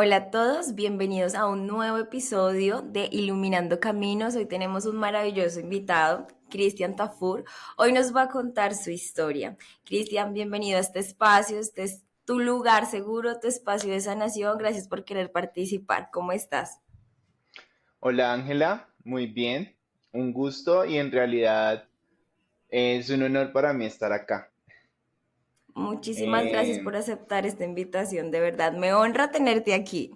Hola a todos, bienvenidos a un nuevo episodio de Iluminando Caminos. Hoy tenemos un maravilloso invitado, Cristian Tafur. Hoy nos va a contar su historia. Cristian, bienvenido a este espacio. Este es tu lugar seguro, tu espacio de sanación. Gracias por querer participar. ¿Cómo estás? Hola Ángela, muy bien, un gusto y en realidad es un honor para mí estar acá. Muchísimas gracias Eh, por aceptar esta invitación. De verdad, me honra tenerte aquí.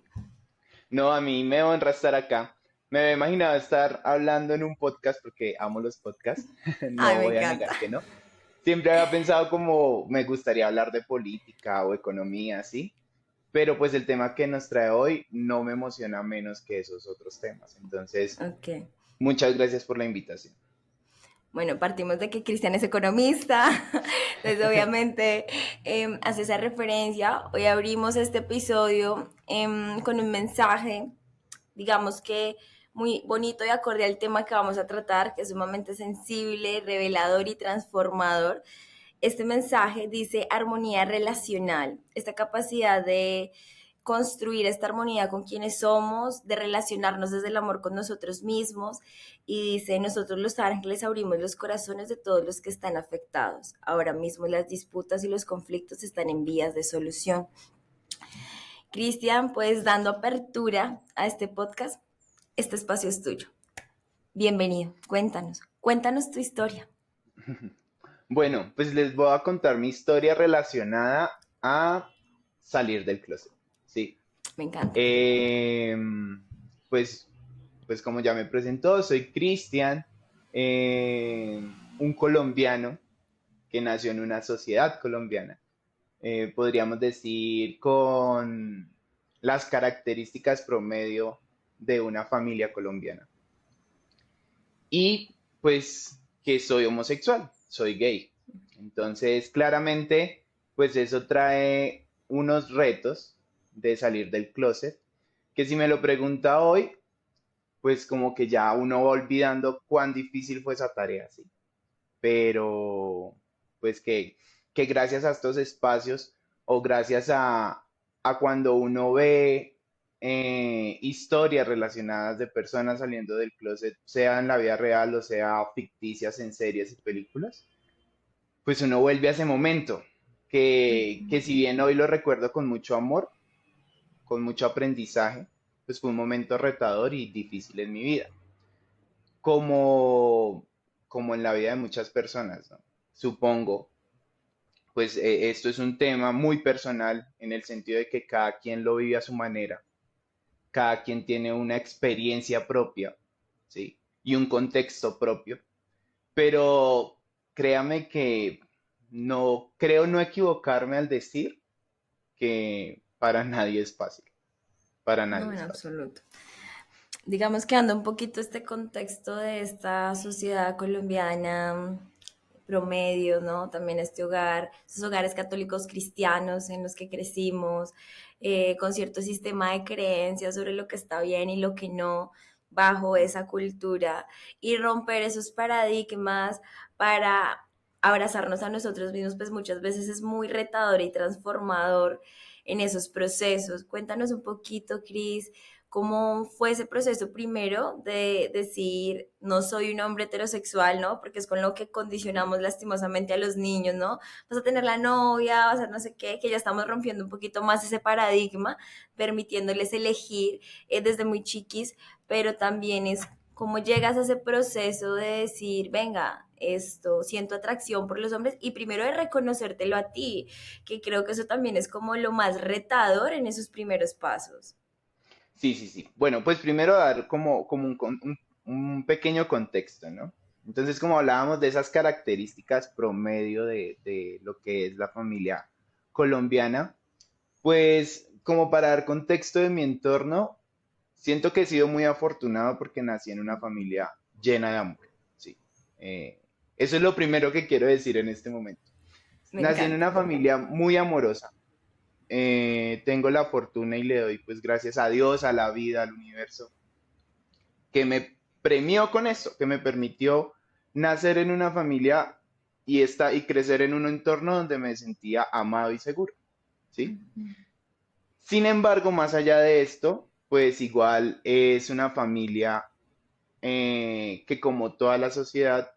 no, a mí me honra estar acá. Me había imaginado estar hablando en un podcast porque amo los podcasts, Ay, no me voy a encanta. negar que no. Siempre había pensado como me gustaría hablar de política o economía, ¿sí? Pero pues el tema que nos trae hoy no me emociona menos que esos otros temas. Entonces, Ok. muchas gracias por la invitación. Bueno, partimos de que Cristian es economista, entonces obviamente hace esa referencia. Hoy abrimos este episodio con un mensaje, digamos que muy bonito y acorde al tema que vamos a tratar, que es sumamente sensible, revelador y transformador. Este mensaje dice armonía relacional, esta capacidad de construir esta armonía con quienes somos, de relacionarnos desde el amor con nosotros mismos. Y dice, nosotros los ángeles abrimos los corazones de todos los que están afectados. Ahora mismo las disputas y los conflictos están en vías de solución. Cristian, pues dando apertura a este podcast, este espacio es tuyo. Bienvenido, cuéntanos tu historia. Bueno, pues les voy a contar mi historia relacionada a salir del closet. Sí. Me encanta. Eh, pues, pues como ya me presentó, soy Cristian, un colombiano que nació en una sociedad colombiana. Podríamos decir con las características promedio de una familia colombiana. Y pues que soy homosexual, soy gay. Entonces, claramente, pues eso trae unos retos de salir del closet, que si me lo pregunta hoy, pues como que ya uno va olvidando cuán difícil fue esa tarea, sí. Pero, pues que gracias a estos espacios o gracias a cuando uno ve historias relacionadas de personas saliendo del closet, sea en la vida real o sea ficticias en series y películas, pues uno vuelve a ese momento, que si bien hoy lo recuerdo con mucho amor, con mucho aprendizaje, pues fue un momento retador y difícil en mi vida, como, como en la vida de muchas personas, ¿no? Supongo, pues esto es un tema muy personal en el sentido de que cada quien lo vive a su manera, cada quien tiene una experiencia propia, ¿sí? Y un contexto propio, pero créame que no creo no equivocarme al decir que para nadie es fácil, para No, nadie en es fácil. absoluto. Digamos que anda un poquito este contexto de esta sociedad colombiana promedio, ¿no? También este hogar, esos hogares católicos cristianos en los que crecimos, con cierto sistema de creencias sobre lo que está bien y lo que no, bajo esa cultura, y romper esos paradigmas para abrazarnos a nosotros mismos, pues muchas veces es muy retador y transformador en esos procesos. Cuéntanos un poquito, Cris, cómo fue ese proceso primero de decir, no soy un hombre heterosexual, ¿no? Porque es con lo que condicionamos lastimosamente a los niños, ¿no? Vas a tener la novia, vas a no sé qué, que ya estamos rompiendo un poquito más ese paradigma, permitiéndoles elegir desde muy chiquis, pero también es cómo llegas a ese proceso de decir, venga, esto, siento atracción por los hombres y primero de reconocértelo a ti, que creo que eso también es como lo más retador en esos primeros pasos. Sí, sí, sí. Bueno, pues primero dar como un pequeño contexto, ¿no? Entonces, como hablábamos de esas características promedio de lo que es la familia colombiana, pues como para dar contexto de mi entorno, siento que he sido muy afortunado porque nací en una familia llena de amor, sí. Eh, Eso es lo primero que quiero decir en este momento. Me Nací en encanta. una familia muy amorosa. Tengo la fortuna y le doy pues gracias a Dios, a la vida, al universo, que me premió con esto, que me permitió nacer en una familia y crecer en un entorno donde me sentía amado y seguro, ¿sí? Sin embargo, más allá de esto, pues igual es una familia que como toda la sociedad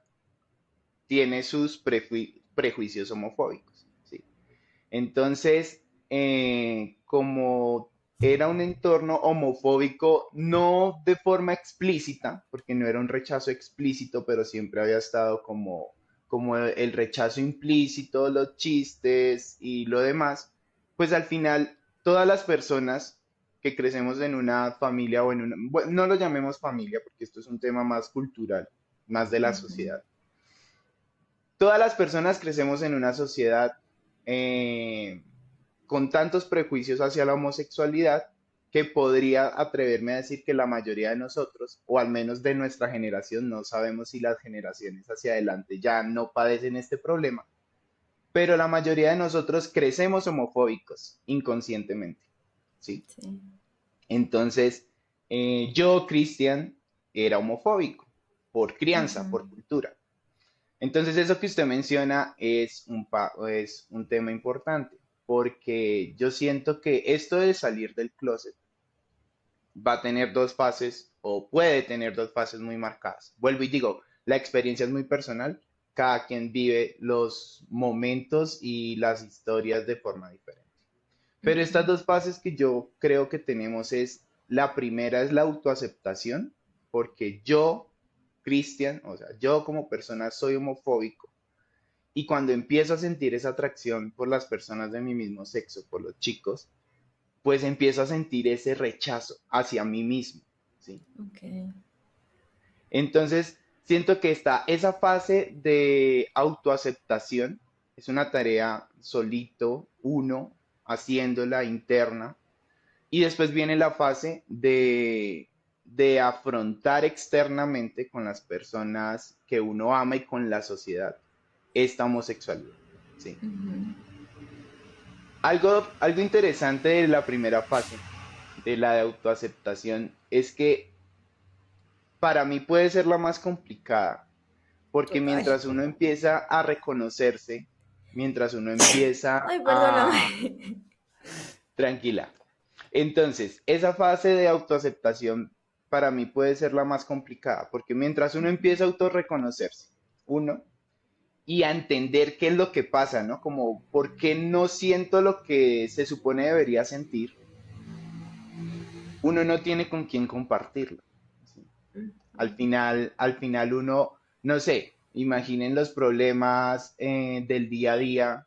tiene sus prejuicios homofóbicos, ¿sí? Entonces, como era un entorno homofóbico, no de forma explícita, porque no era un rechazo explícito, pero siempre había estado como el rechazo implícito, los chistes y lo demás, pues al final todas las personas que crecemos en una familia o en una, bueno, no lo llamemos familia, porque esto es un tema más cultural, más de la Ujú. sociedad. Todas las personas crecemos en una sociedad eh, con tantos prejuicios hacia la homosexualidad que podría atreverme a decir que la mayoría de nosotros, o al menos de nuestra generación, no sabemos si las generaciones hacia adelante ya no padecen este problema, pero la mayoría de nosotros crecemos homofóbicos inconscientemente, ¿sí? Sí. Entonces, yo, Cristian, era homofóbico por crianza, Ujú. por cultura. Entonces, eso que usted menciona es un tema importante, porque yo siento que esto de salir del closet va a tener dos fases o puede tener dos fases muy marcadas. Vuelvo y digo, la experiencia es muy personal, cada quien vive los momentos y las historias de forma diferente. Pero Ujú. estas dos fases que yo creo que tenemos es, la primera es la autoaceptación, porque yo, Cristian, o sea, yo como persona soy homofóbico y cuando empiezo a sentir esa atracción por las personas de mi mismo sexo, por los chicos, pues empiezo a sentir ese rechazo hacia mí mismo, ¿sí? Ok. Entonces, siento que está esa fase de autoaceptación, es una tarea solito, uno, haciéndola interna, y después viene la fase de afrontar externamente con las personas que uno ama y con la sociedad esta homosexualidad, ¿sí? Ujú. Algo interesante de la primera fase, de la de autoaceptación, es que para mí puede ser la más complicada, porque Total. mientras uno empieza a reconocerse, mientras uno empieza Ay, perdóname. a... Tranquila. Entonces, esa fase de autoaceptación para mí puede ser la más complicada, porque mientras uno empieza a autorreconocerse, uno, y a entender qué es lo que pasa, ¿no? Como, ¿por qué no siento lo que se supone debería sentir? Uno no tiene con quién compartirlo. ¿Sí? Al final uno, no sé, imaginen los problemas del día a día.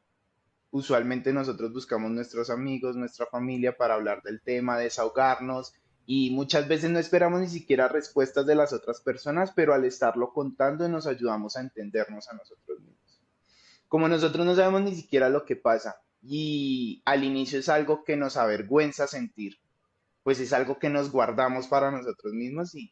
Usualmente nosotros buscamos nuestros amigos, nuestra familia para hablar del tema, desahogarnos y muchas veces no esperamos ni siquiera respuestas de las otras personas, pero al estarlo contando nos ayudamos a entendernos a nosotros mismos. Como nosotros no sabemos ni siquiera lo que pasa y al inicio es algo que nos avergüenza sentir, pues es algo que nos guardamos para nosotros mismos y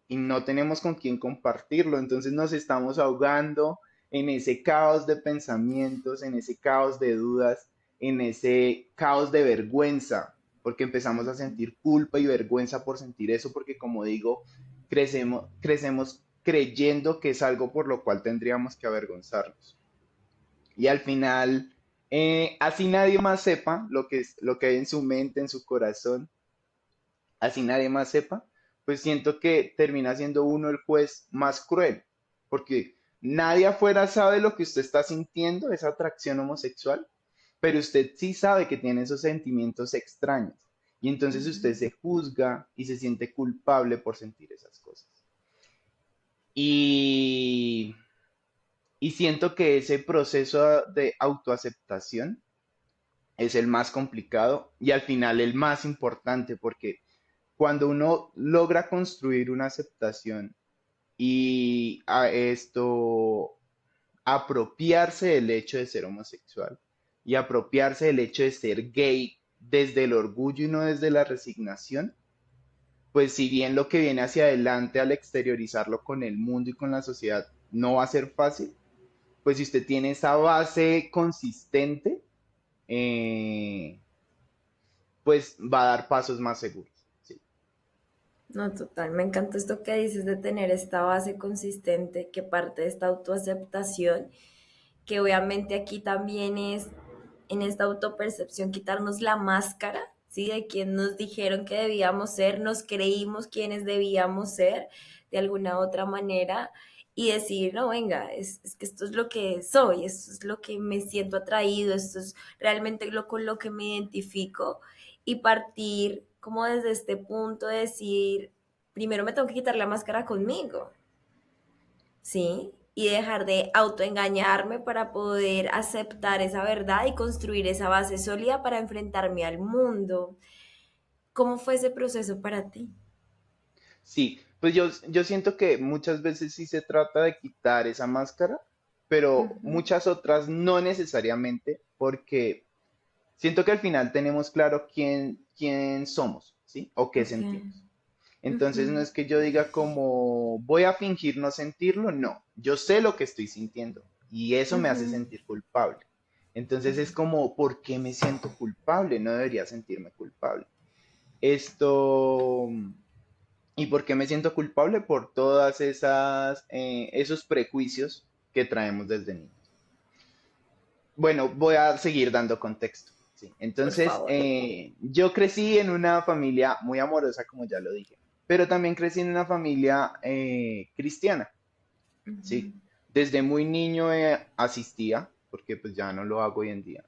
no tenemos con quién compartirlo. Entonces nos estamos ahogando en ese caos de pensamientos, en ese caos de dudas, en ese caos de vergüenza, porque empezamos a sentir culpa y vergüenza por sentir eso, porque como digo, crecemos creyendo que es algo por lo cual tendríamos que avergonzarnos. Y al final, así nadie más sepa lo que hay en su mente, en su corazón, así nadie más sepa, pues siento que termina siendo uno el juez más cruel, porque nadie afuera sabe lo que usted está sintiendo, esa atracción homosexual, pero usted sí sabe que tiene esos sentimientos extraños. Y entonces usted Ujú. se juzga y se siente culpable por sentir esas cosas. Y, y siento que ese proceso de autoaceptación es el más complicado y al final el más importante, porque cuando uno logra construir una aceptación y a esto apropiarse del hecho de ser homosexual y apropiarse del hecho de ser gay desde el orgullo y no desde la resignación, pues si bien lo que viene hacia adelante al exteriorizarlo con el mundo y con la sociedad no va a ser fácil, pues si usted tiene esa base consistente, eh, pues va a dar pasos más seguros. Sí. No, total, me encanta esto que dices de tener esta base consistente que parte de esta autoaceptación, que obviamente aquí también es en esta autopercepción quitarnos la máscara, ¿sí? De quién nos dijeron que debíamos ser, nos creímos quienes debíamos ser de alguna otra manera y decir, no, venga, es que esto es lo que soy, esto es lo que me siento atraído, esto es realmente lo con lo que me identifico y partir como desde este punto de decir, primero me tengo que quitar la máscara conmigo, ¿sí? Y dejar de autoengañarme para poder aceptar esa verdad y construir esa base sólida para enfrentarme al mundo. ¿Cómo fue ese proceso para ti? Sí, pues yo siento que muchas veces sí se trata de quitar esa máscara, pero Ujú. muchas otras no necesariamente, porque siento que al final tenemos claro quién somos, ¿sí? O qué Ok. sentimos. Entonces no Ujú, es que yo diga como voy a fingir no sentirlo, no, yo sé lo que estoy sintiendo y eso me hace ujú, sentir culpable. Entonces es como, ¿por qué me siento culpable? No debería sentirme culpable. Esto, ¿y por qué me siento culpable? Por todas esos prejuicios que traemos desde niños. Bueno, voy a seguir dando contexto. Sí. por Entonces, favor. yo crecí en una familia muy amorosa, como ya lo dije, pero también crecí en una familia cristiana, Ujú, ¿sí? Desde muy niño asistía, porque pues ya no lo hago hoy en día,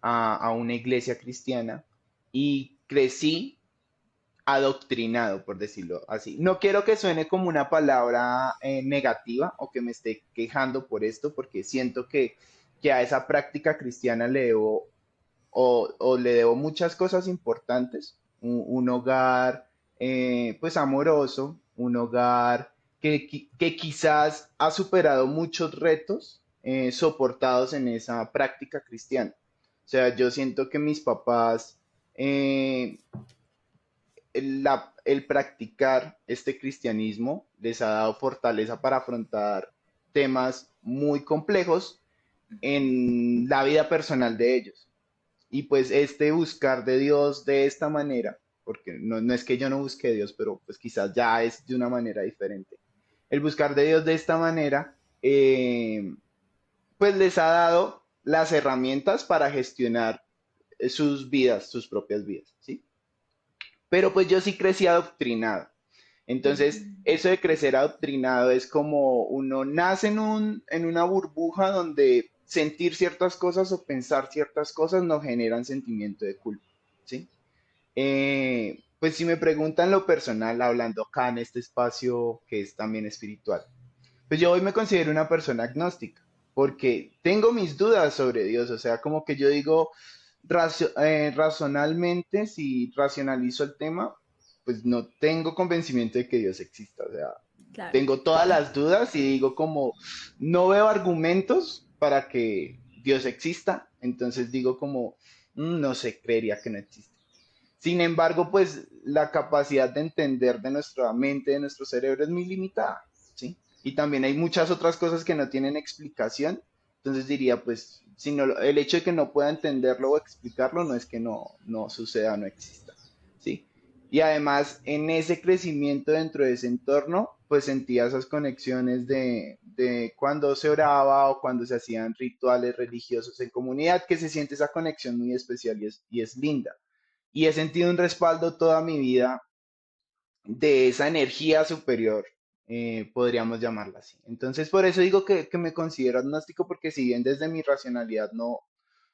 a una iglesia cristiana y crecí adoctrinado, por decirlo así. No quiero que suene como una palabra negativa o que me esté quejando por esto, porque siento que a esa práctica cristiana le debo o le debo muchas cosas importantes. Un hogar pues amoroso, un hogar que quizás ha superado muchos retos soportados en esa práctica cristiana. O sea, yo siento que mis papás eh, el practicar este cristianismo les ha dado fortaleza para afrontar temas muy complejos en la vida personal de ellos. Y pues este buscar de Dios de esta manera, porque no es que yo no busque a Dios, pero pues quizás ya es de una manera diferente. El buscar de Dios de esta manera, pues les ha dado las herramientas para gestionar sus vidas, sus propias vidas, ¿sí? Pero pues yo sí crecí adoctrinado. ujú. Entonces, eso de crecer adoctrinado es como uno nace en una burbuja donde sentir ciertas cosas o pensar ciertas cosas no generan sentimiento de culpa, ¿sí? Pues si me preguntan lo personal, hablando acá en este espacio que es también espiritual, pues yo hoy me considero una persona agnóstica, porque tengo mis dudas sobre Dios, o sea, como que yo digo, razonalmente, si racionalizo el tema, pues no tengo convencimiento de que Dios exista, o sea, Claro. tengo todas las dudas y digo como, no veo argumentos para que Dios exista, entonces digo como, no sé, creería que no existe. Sin embargo, pues la capacidad de entender de nuestra mente, de nuestro cerebro es muy limitada, ¿sí? Y también hay muchas otras cosas que no tienen explicación. Entonces diría, pues, si no, el hecho de que no pueda entenderlo o explicarlo no es que no suceda o no exista, ¿sí? Y además, en ese crecimiento dentro de ese entorno, pues sentía esas conexiones de cuando se oraba o cuando se hacían rituales religiosos en comunidad, que se siente esa conexión muy especial y es linda y he sentido un respaldo toda mi vida de esa energía superior, podríamos llamarla así. Entonces, por eso digo que me considero agnóstico, porque si bien desde mi racionalidad no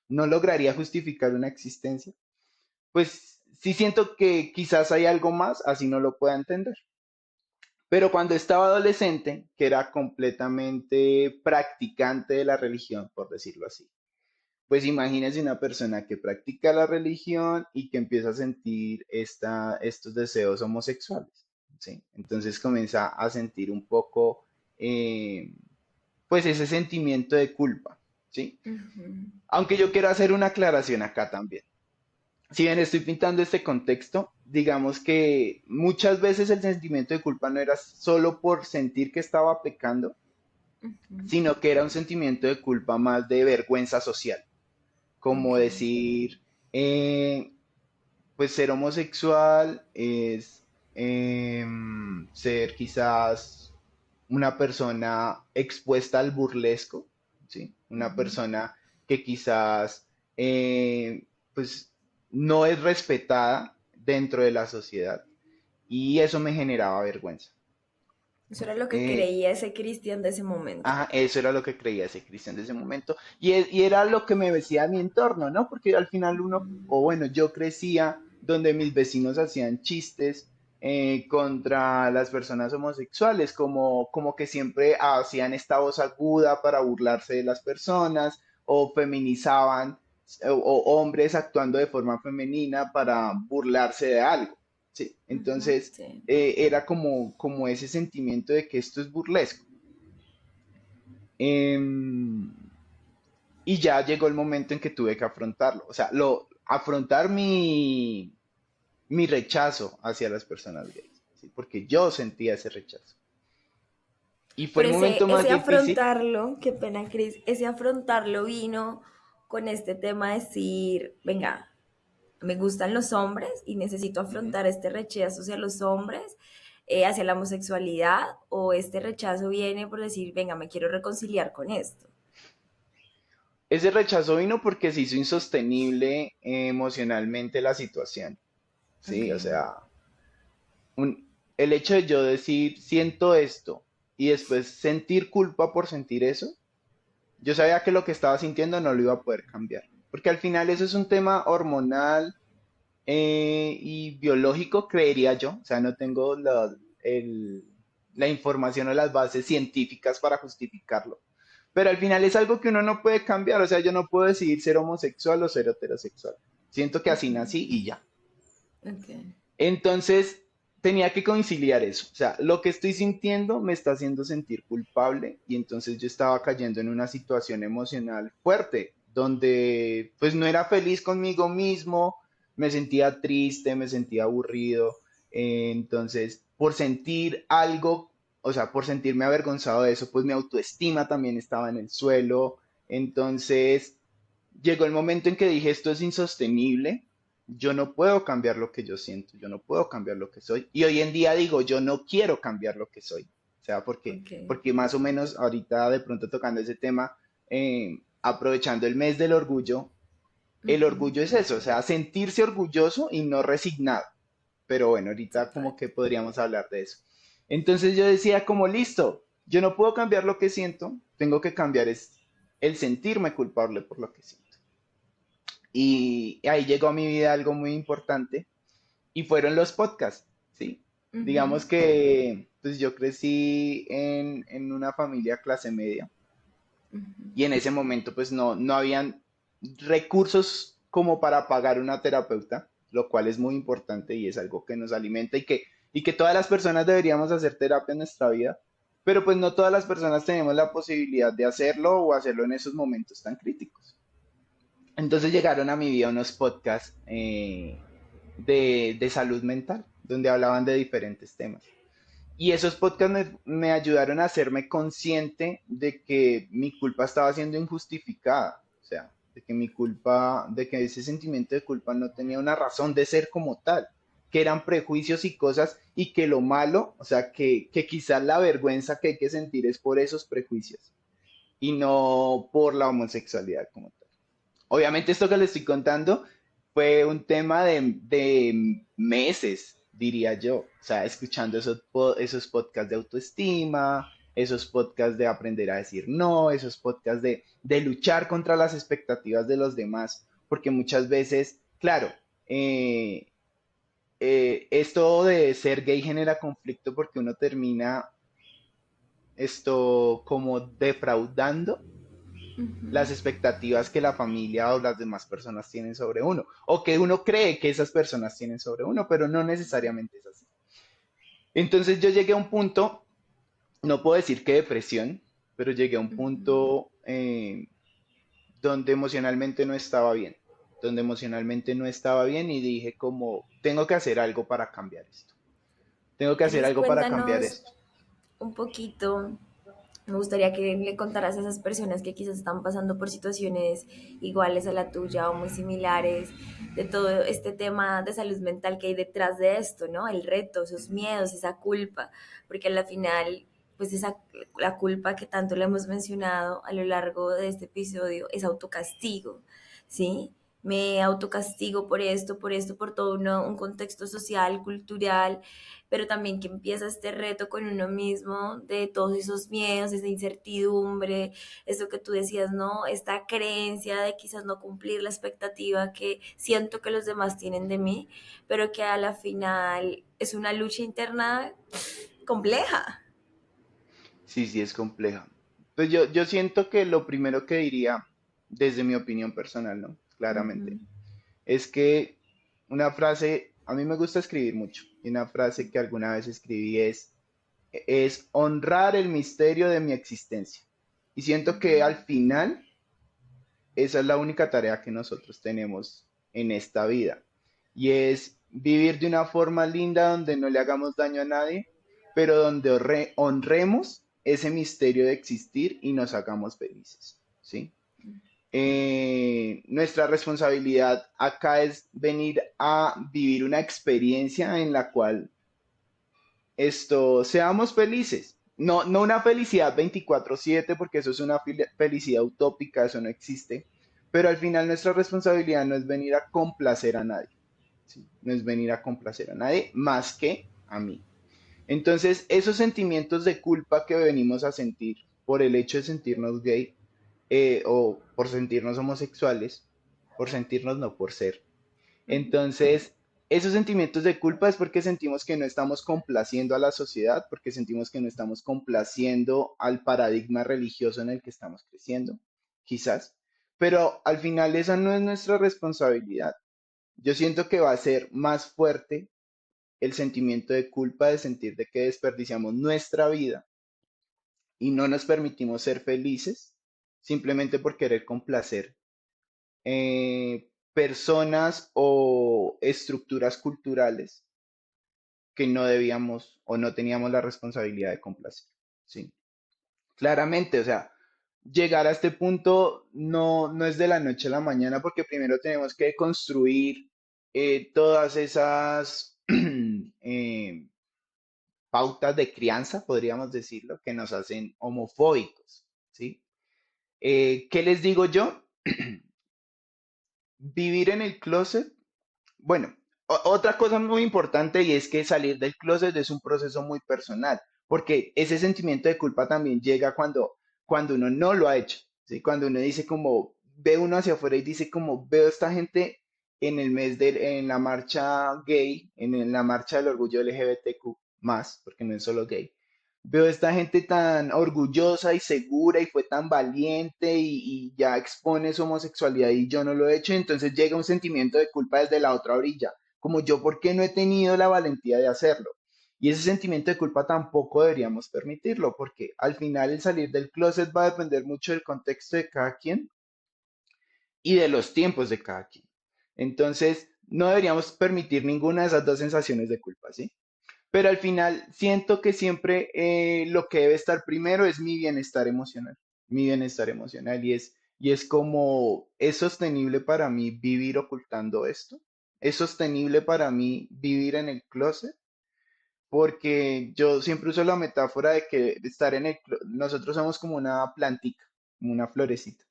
lograría justificar una existencia, pues sí siento que quizás hay algo más, así no lo pueda entender. Pero cuando estaba adolescente, que era completamente practicante de la religión, por decirlo así, pues imagínese una persona que practica la religión y que empieza a sentir estos deseos homosexuales, ¿sí? Entonces comienza a sentir un poco, pues ese sentimiento de culpa, ¿sí? Ujú, Aunque yo quiero hacer una aclaración acá también. Si bien estoy pintando este contexto, digamos que muchas veces el sentimiento de culpa no era solo por sentir que estaba pecando, ujú. sino que era un sentimiento de culpa más de vergüenza social, como Ok. decir, eh, pues ser homosexual es ser quizás una persona expuesta al burlesco, ¿sí? Una Ujú, persona que quizás, pues no es respetada dentro de la sociedad y eso me generaba vergüenza. Eso era lo que Eh, creía ese Cristian de ese momento. Eso era lo que creía ese Cristian de ese momento y era lo que me decía mi entorno, ¿no? Porque al final uno, o bueno, yo crecía donde mis vecinos hacían chistes contra las personas homosexuales, como que siempre hacían esta voz aguda para burlarse de las personas o feminizaban o hombres actuando de forma femenina para burlarse de algo. Sí, Ujú, entonces sí. era como ese sentimiento de que esto es burlesco. Em, y ya llegó el momento en que tuve que afrontarlo. O sea, afrontar mi rechazo hacia las personas gays, ¿sí? Porque yo sentía ese rechazo. Y fue Pero el momento más ese difícil. afrontarlo, qué pena, Cris, ese afrontarlo vino con este tema de decir, venga, me gustan los hombres y necesito Ujú. afrontar este rechazo hacia los hombres, hacia la homosexualidad, o este rechazo viene por decir, venga, me quiero reconciliar con esto. Ese rechazo vino porque se hizo insostenible emocionalmente la situación, Ok. ¿sí? O sea, el hecho de yo decir, siento esto y después sentir culpa por sentir eso, yo sabía que lo que estaba sintiendo no lo iba a poder cambiar. Porque al final eso es un tema hormonal y biológico, creería yo. O sea, no tengo la información o las bases científicas para justificarlo. Pero al final es algo que uno no puede cambiar. O sea, yo no puedo decidir ser homosexual o ser heterosexual. Siento que así nací y ya. Ok. Entonces, tenía que conciliar eso. O sea, lo que estoy sintiendo me está haciendo sentir culpable y entonces yo estaba cayendo en una situación emocional fuerte, donde pues no era feliz conmigo mismo, me sentía triste, me sentía aburrido. Entonces, por sentir algo, o sea, por sentirme avergonzado de eso, pues mi autoestima también estaba en el suelo. Entonces, llegó el momento en que dije, esto es insostenible, yo no puedo cambiar lo que yo siento, yo no puedo cambiar lo que soy. Y hoy en día digo, yo no quiero cambiar lo que soy. O sea, porque, Ok. porque más o menos ahorita de pronto tocando ese tema, aprovechando el mes del orgullo, el Ujú. orgullo es eso, o sea, sentirse orgulloso y no resignado. Pero bueno, ahorita Total. como que podríamos hablar de eso. Entonces yo decía como, listo, yo no puedo cambiar lo que siento, tengo que cambiar es el sentirme culpable por lo que siento. Y ahí llegó a mi vida algo muy importante y fueron los podcasts, ¿sí? Ujú. Digamos que pues yo crecí en una familia clase media y en ese momento pues no habían recursos como para pagar una terapeuta, lo cual es muy importante y es algo que nos alimenta y que todas las personas deberíamos hacer terapia en nuestra vida, pero pues no todas las personas tenemos la posibilidad de hacerlo o hacerlo en esos momentos tan críticos. Entonces llegaron a mi vida unos podcasts de salud mental, donde hablaban de diferentes temas. Y esos podcasts me ayudaron a hacerme consciente de que mi culpa estaba siendo injustificada. O sea, de que mi culpa, de que ese sentimiento de culpa no tenía una razón de ser como tal, que eran prejuicios y cosas, y que lo malo, o sea, que quizás la vergüenza que hay que sentir es por esos prejuicios y no por la homosexualidad como tal. Obviamente esto que le estoy contando fue un tema de meses, diría yo. O sea, escuchando esos podcasts de autoestima, esos podcasts de aprender a decir no, esos podcasts de luchar contra las expectativas de los demás. Porque muchas veces, claro, eh, esto de ser gay genera conflicto porque uno termina esto como defraudando las expectativas que la familia o las demás personas tienen sobre uno, o que uno cree que esas personas tienen sobre uno, pero no necesariamente es así. Entonces yo llegué a un punto, no puedo decir que depresión, pero llegué a un punto donde emocionalmente no estaba bien, y dije como, tengo que hacer algo para cambiar esto, tengo que hacer Cris, algo para cambiar cuéntanos esto. un poquito. Me gustaría que le contaras a esas personas que quizás están pasando por situaciones iguales a la tuya o muy similares, de todo este tema de salud mental que hay detrás de esto, ¿no? El reto, esos miedos, esa culpa, porque al final, pues la culpa que tanto le hemos mencionado a lo largo de este episodio es autocastigo, ¿sí? me autocastigo por esto, por todo un contexto social, cultural, pero también que empieza este reto con uno mismo de todos esos miedos, esa incertidumbre, eso que tú decías, ¿no? Esta creencia de quizás no cumplir la expectativa que siento que los demás tienen de mí, pero que a la final es una lucha interna compleja. Sí, sí, es compleja. Pues yo siento que lo primero que diría, desde mi opinión personal, ¿no? Claramente, Ujú. es que una frase, a mí me gusta escribir mucho, y una frase que alguna vez escribí es honrar el misterio de mi existencia. Y siento que al final esa es la única tarea que nosotros tenemos en esta vida. Y es vivir de una forma linda donde no le hagamos daño a nadie, pero donde honremos ese misterio de existir y nos hagamos felices. ¿Sí? Nuestra responsabilidad acá es venir a vivir una experiencia en la cual seamos felices. No, no una felicidad 24/7, porque eso es una felicidad utópica, eso no existe. Pero al final nuestra responsabilidad no es venir a complacer a nadie, ¿sí? No es venir a complacer a nadie más que a mí. Entonces, esos sentimientos de culpa que venimos a sentir por el hecho de sentirnos gay, o por sentirnos homosexuales, por sentirnos, no por ser. Entonces, esos sentimientos de culpa es porque sentimos que no estamos complaciendo a la sociedad, porque sentimos que no estamos complaciendo al paradigma religioso en el que estamos creciendo, quizás. Pero al final esa no es nuestra responsabilidad. Yo siento que va a ser más fuerte el sentimiento de culpa de sentir de que desperdiciamos nuestra vida y no nos permitimos ser felices simplemente por querer complacer personas o estructuras culturales que no debíamos o no teníamos la responsabilidad de complacer. Sí, claramente, o sea, llegar a este punto no es de la noche a la mañana porque primero tenemos que construir todas esas pautas de crianza, podríamos decirlo, que nos hacen homofóbicos. ¿Sí? ¿Qué les digo yo? Vivir en el closet. Bueno, otra cosa muy importante y es que salir del closet es un proceso muy personal, porque ese sentimiento de culpa también llega cuando uno no lo ha hecho, ¿sí? Cuando uno dice como, ve uno hacia afuera y dice como, veo a esta gente en la marcha gay, la marcha del orgullo LGBTQ más, porque no es solo gay. Veo a esta gente tan orgullosa y segura y fue tan valiente y ya expone su homosexualidad y yo no lo he hecho, entonces llega un sentimiento de culpa desde la otra orilla, como yo, ¿por qué no he tenido la valentía de hacerlo? Y ese sentimiento de culpa tampoco deberíamos permitirlo, porque al final el salir del closet va a depender mucho del contexto de cada quien y de los tiempos de cada quien. Entonces, no deberíamos permitir ninguna de esas dos sensaciones de culpa, ¿sí? Pero al final siento que siempre lo que debe estar primero es mi bienestar emocional y es como, ¿es sostenible para mí vivir ocultando esto? ¿Es sostenible para mí vivir en el closet? Porque yo siempre uso la metáfora de que estar nosotros somos como una plantica, como una florecita.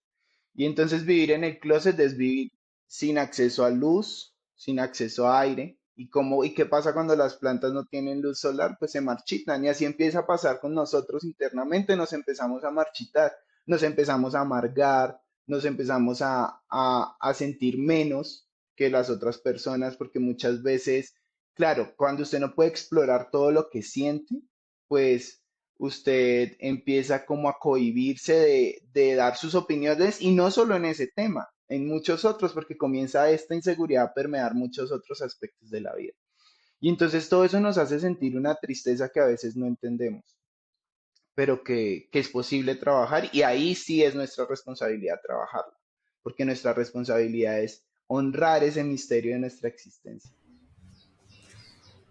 Y entonces vivir en el closet es vivir sin acceso a luz, sin acceso a aire. ¿Y qué pasa cuando las plantas no tienen luz solar? Pues se marchitan y así empieza a pasar con nosotros internamente, nos empezamos a marchitar, nos empezamos a amargar, nos empezamos a sentir menos que las otras personas porque muchas veces, claro, cuando usted no puede explorar todo lo que siente, pues usted empieza como a cohibirse de dar sus opiniones y no solo en ese tema, en muchos otros, porque comienza esta inseguridad a permear muchos otros aspectos de la vida. Y entonces todo eso nos hace sentir una tristeza que a veces no entendemos, pero que es posible trabajar y ahí sí es nuestra responsabilidad trabajarla, porque nuestra responsabilidad es honrar ese misterio de nuestra existencia.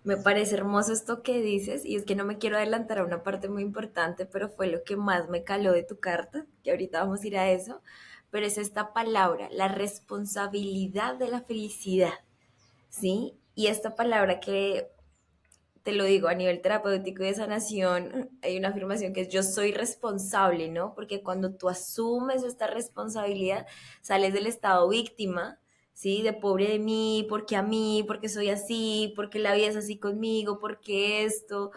Me parece hermoso esto que dices y es que no me quiero adelantar a una parte muy importante, pero fue lo que más me caló de tu carta, que ahorita vamos a ir a eso, pero es esta palabra, la responsabilidad de la felicidad, ¿sí? Y esta palabra que te lo digo a nivel terapéutico y de sanación, hay una afirmación que es yo soy responsable, ¿no? Porque cuando tú asumes esta responsabilidad, sales del estado víctima, ¿sí? De pobre de mí, porque a mí, porque soy así, porque la vida es así conmigo, porque esto,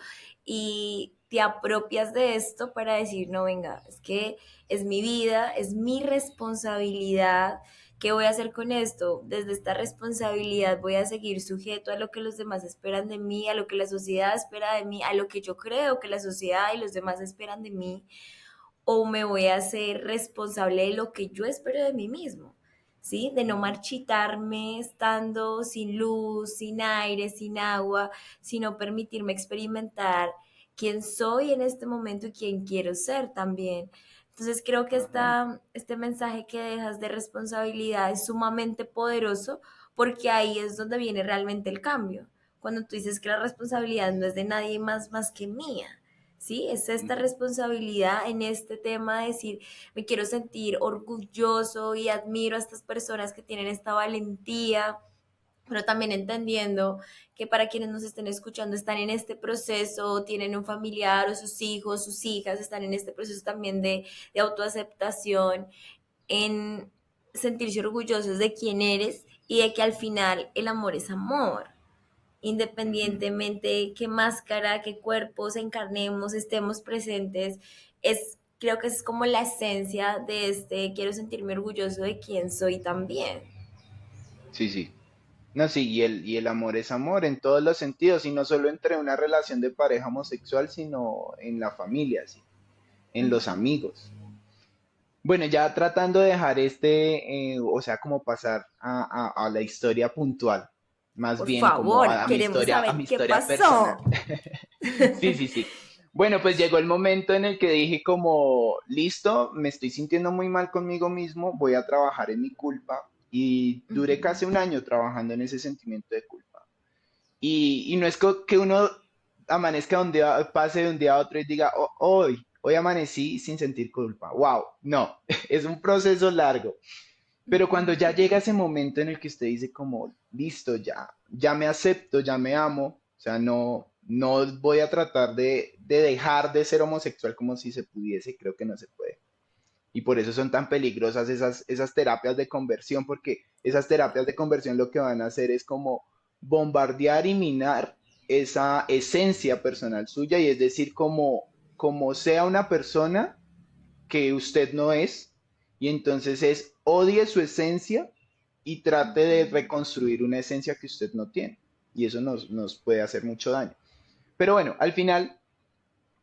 y te apropias de esto para decir, no, venga, es que es mi vida, es mi responsabilidad. ¿Qué voy a hacer con esto? Desde esta responsabilidad voy a seguir sujeto a lo que los demás esperan de mí, a lo que la sociedad espera de mí, a lo que yo creo que la sociedad y los demás esperan de mí, o me voy a hacer responsable de lo que yo espero de mí mismo, ¿sí? De no marchitarme estando sin luz, sin aire, sin agua, sino permitirme experimentar quién soy en este momento y quién quiero ser también. Entonces creo que este mensaje que dejas de responsabilidad es sumamente poderoso porque ahí es donde viene realmente el cambio. Cuando tú dices que la responsabilidad no es de nadie más que mía, ¿sí? Es esta Ujú. responsabilidad en este tema de decir, me quiero sentir orgulloso y admiro a estas personas que tienen esta valentía, pero también entendiendo que para quienes nos estén escuchando están en este proceso, tienen un familiar o sus hijos, sus hijas, están en este proceso también de autoaceptación, en sentirse orgullosos de quién eres y de que al final el amor es amor, Ujú. independientemente qué máscara, qué cuerpos encarnemos, estemos presentes, creo que es como la esencia de quiero sentirme orgulloso de quién soy también. Sí, sí. No, sí, y el amor es amor en todos los sentidos, y no solo entre una relación de pareja homosexual, sino en la familia, sí, en los Ujú. amigos. Bueno, ya tratando de dejar o sea, como pasar a la historia puntual, más Por bien como favor, queremos a mi saber qué historia personal. pasó. Sí, sí, sí. Bueno, pues llegó el momento en el que dije como, listo, me estoy sintiendo muy mal conmigo mismo, voy a trabajar en mi culpa y duré Ujú. casi un año trabajando en ese sentimiento de culpa. Y no es que uno amanezca un día, pase de un día a otro y diga, hoy amanecí sin sentir culpa. Wow, no, es un proceso largo. Pero cuando ya llega ese momento en el que usted dice como, listo, ya me acepto, ya me amo, o sea, no voy a tratar de dejar de ser homosexual como si se pudiese, creo que no se puede. Y por eso son tan peligrosas esas terapias de conversión, porque esas terapias de conversión lo que van a hacer es como bombardear y minar esa esencia personal suya, y es decir, como sea una persona que usted no es, y entonces odie su esencia y trate de reconstruir una esencia que usted no tiene. Y eso nos puede hacer mucho daño. Pero bueno, al final,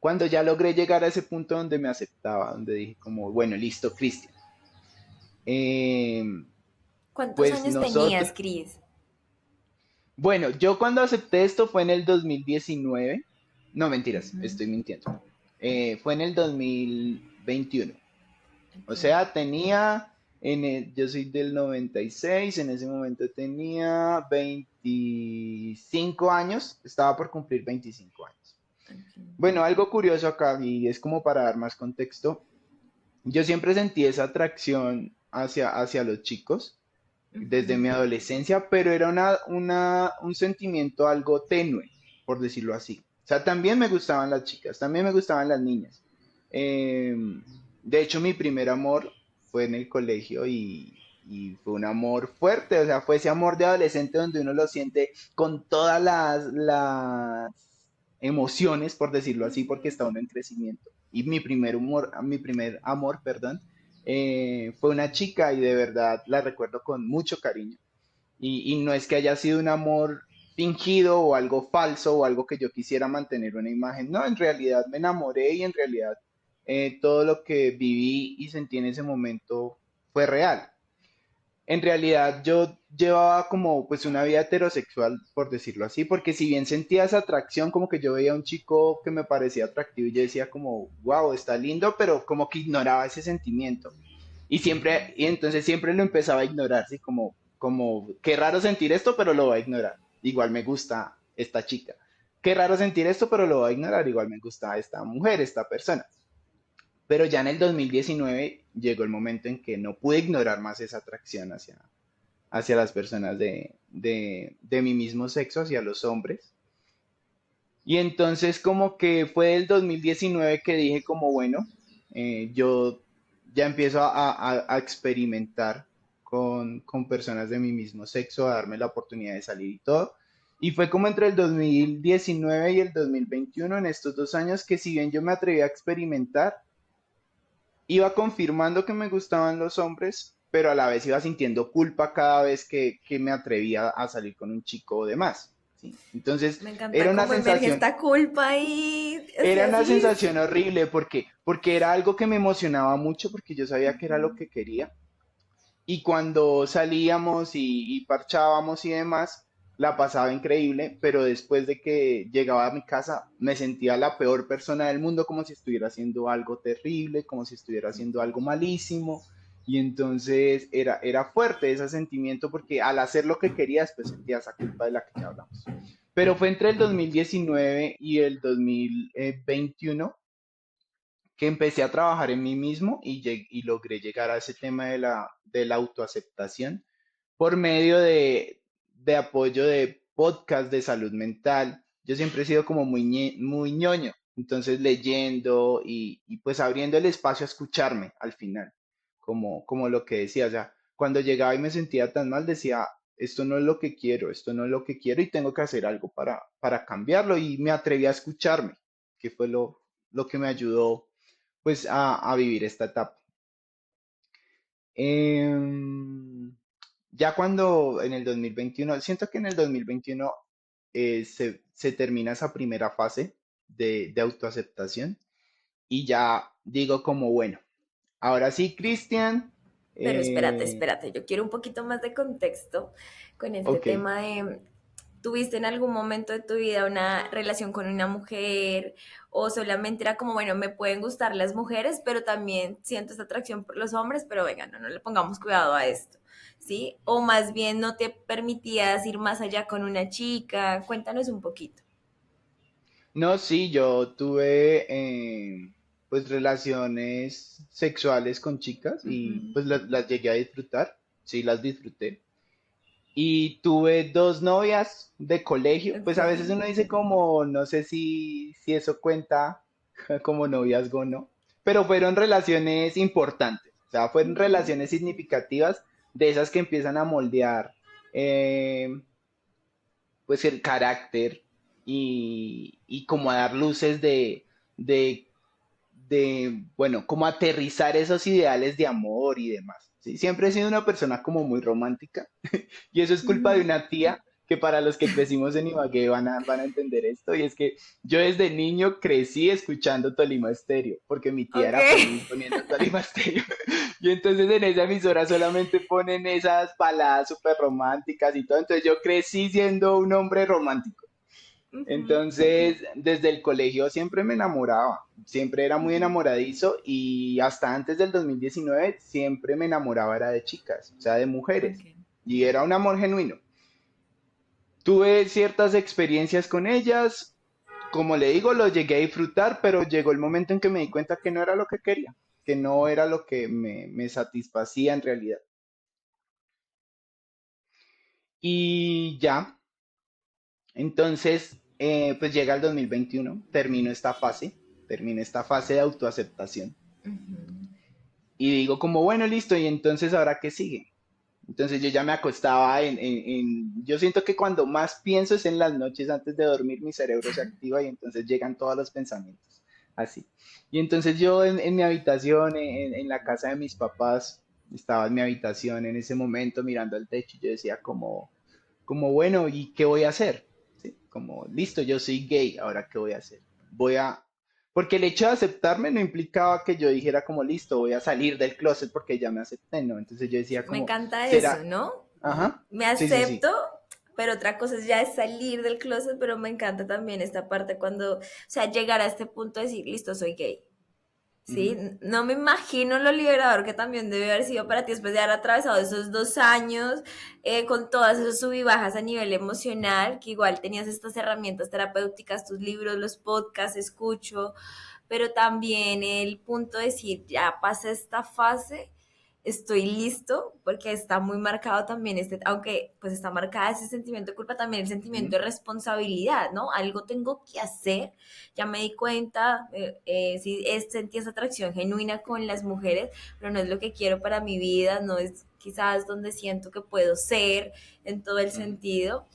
cuando ya logré llegar a ese punto donde me aceptaba, donde dije como, bueno, listo, Cristian, eh, ¿Cuántos pues años nosotros, tenías, Cris? bueno, yo cuando acepté esto fue en el 2019. No, mentiras, Ujú. estoy mintiendo. Fue en el 2021. O Ok. sea, yo soy del 96, en ese momento tenía 25 años, estaba por cumplir 25 años. Ok. Bueno, algo curioso acá, y es como para dar más contexto, yo siempre sentí esa atracción hacia los chicos desde mi Ujú. adolescencia, pero era un sentimiento algo tenue, por decirlo así. O sea, también me gustaban las chicas, también me gustaban las niñas. Eh, de hecho, mi primer amor fue en el colegio, y fue un amor fuerte, o sea, fue ese amor de adolescente donde uno lo siente con todas las emociones, por decirlo así, porque está uno en crecimiento. Y mi primer amor, perdón, fue una chica, y de verdad la recuerdo con mucho cariño. Y no es que haya sido un amor fingido o algo falso o algo que yo quisiera mantener una imagen. No, en realidad me enamoré, y en realidad todo lo que viví y sentí en ese momento fue real. En realidad yo llevaba como pues una vida heterosexual, por decirlo así, porque si bien sentía esa atracción, como que yo veía a un chico que me parecía atractivo y yo decía como, wow, está lindo, pero como que ignoraba ese sentimiento. Y entonces siempre lo empezaba a ignorar, ¿sí? Qué raro sentir esto, pero lo voy a ignorar. Igual me gusta esta chica. Qué raro sentir esto, pero lo voy a ignorar. Igual me gusta esta mujer, esta persona. Pero ya en el 2019 llegó el momento en que no pude ignorar más esa atracción hacia las personas de mi mismo sexo, hacia los hombres. Y entonces como que fue el 2019 que dije como, bueno, yo ya empiezo a experimentar con personas de mi mismo sexo, a darme la oportunidad de salir y todo. Y fue como entre el 2019 y el 2021, en estos 2 años, que si bien yo me atreví a experimentar, iba confirmando que me gustaban los hombres, pero a la vez iba sintiendo culpa cada vez que me atrevía a salir con un chico o demás, ¿sí? Entonces, Me era encanta una cómo emerge sensación, esta culpa y así, era una así. sensación horrible porque era algo que me emocionaba mucho porque yo sabía que era lo Ujú. que quería. Y cuando salíamos y parchábamos y demás, la pasaba increíble, pero después de que llegaba a mi casa me sentía la peor persona del mundo, como si estuviera haciendo algo terrible, como si estuviera haciendo algo malísimo. Y entonces era fuerte ese sentimiento porque al hacer lo que quería, después sentía esa culpa de la que ya hablamos. Pero fue entre el 2019 y el 2021 que empecé a trabajar en mí mismo y logré llegar a ese tema de la autoaceptación por medio de apoyo de podcast de salud mental. Yo siempre he sido como muy ñoño, entonces leyendo y pues abriendo el espacio a escucharme al final, como lo que decía, o sea, cuando llegaba y me sentía tan mal, decía, esto no es lo que quiero, esto no es lo que quiero y tengo que hacer algo para cambiarlo y me atreví a escucharme, que fue lo que me ayudó pues a vivir esta etapa. Em, ya cuando en el 2021, siento que en el 2021 se termina esa primera fase de autoaceptación y ya digo como, bueno, ahora sí, Cristian, Pero espérate, eh, espérate, yo quiero un poquito más de contexto con este ok, tema de, ¿tuviste en algún momento de tu vida una relación con una mujer o solamente era como, bueno, me pueden gustar las mujeres, pero también siento esta atracción por los hombres, pero venga, no le pongamos cuidado a esto, ¿sí? O más bien no te permitías ir más allá con una chica, cuéntanos un poquito. no, sí, yo tuve pues relaciones sexuales con chicas y Ujú. pues las llegué a disfrutar, sí, las disfruté. Y tuve dos novias de colegio, Ok. pues a veces uno dice como, no sé si eso cuenta como noviazgo o no, pero fueron relaciones importantes, o sea, fueron Ujú. relaciones significativas de esas que empiezan a moldear eh, pues el carácter y como a dar luces de bueno, como aterrizar esos ideales de amor y demás. ¿Sí? Siempre he sido una persona como muy romántica y eso es culpa de Ujú. una tía que para los que crecimos en Ibagué van a entender esto, y es que yo desde niño crecí escuchando Tolima Estéreo, porque mi tía Ok. era feliz poniendo Tolima Estéreo, y entonces en esa emisora solamente ponen esas baladas súper románticas y todo, entonces yo crecí siendo un hombre romántico. Ujú. Entonces, desde el colegio siempre me enamoraba, siempre era muy Ujú. enamoradizo y hasta antes del 2019 siempre me enamoraba era de chicas, o sea, de mujeres. Ok. Y era un amor genuino. Tuve ciertas experiencias con ellas, como le digo, lo llegué a disfrutar, pero llegó el momento en que me di cuenta que no era lo que quería, que no era lo que me satisfacía en realidad. Y ya, entonces, pues llega el 2021, termino esta fase de autoaceptación Ujú. y digo como, bueno, listo, y entonces ahora qué sigue. Entonces yo ya me acostaba yo siento que cuando más pienso es en las noches antes de dormir, mi cerebro se activa y entonces llegan todos los pensamientos, así. Y entonces yo en mi habitación, en la casa de mis papás, estaba en mi habitación en ese momento mirando al techo y yo decía como bueno, ¿y qué voy a hacer? ¿Sí? Como, listo, yo soy gay, ahora ¿qué voy a hacer? Voy a... Porque el hecho de aceptarme no implicaba que yo dijera como, listo, voy a salir del closet porque ya me acepté, ¿no? Entonces yo decía Me como, encanta eso, ¿será? ¿no? Ajá, Me sí, sí, sí. acepto, pero otra cosa es ya es salir del closet, pero me encanta también esta parte cuando, o sea, llegar a este punto de decir, listo, soy gay. ¿Sí? Ujú. No me imagino lo liberador que también debe haber sido para ti después de haber atravesado esos 2 años con todas esas sub y bajas a nivel emocional, que igual tenías estas herramientas terapéuticas, tus libros, los podcasts, escucho, pero también el punto de decir, ya pasé esta fase, estoy listo, porque está muy marcado también aunque pues está marcada ese sentimiento de culpa, también el Ujú. sentimiento de responsabilidad, ¿no? Algo tengo que hacer, ya me di cuenta, sí, sentí esa atracción genuina con las mujeres, pero no es lo que quiero para mi vida, no es quizás donde siento que puedo ser en todo el Ujú. sentido.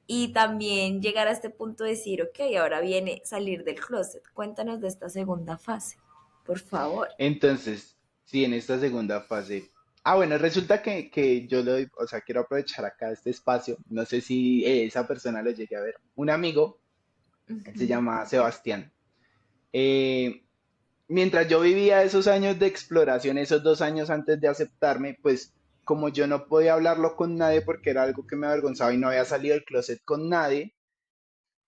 Y también llegar a este punto de decir, ok, ahora viene salir del closet. Cuéntanos de esta segunda fase, por favor. Entonces, sí, en esta segunda fase. Ah, bueno, resulta que yo le doy, o sea, quiero aprovechar acá este espacio. No sé si esa persona lo llegue a ver. Un amigo, él se Ujú, llama Sebastián. Eh, Mientras yo vivía esos años de exploración, esos 2 años antes de aceptarme, pues como yo no podía hablarlo con nadie porque era algo que me avergonzaba y no había salido del closet con nadie,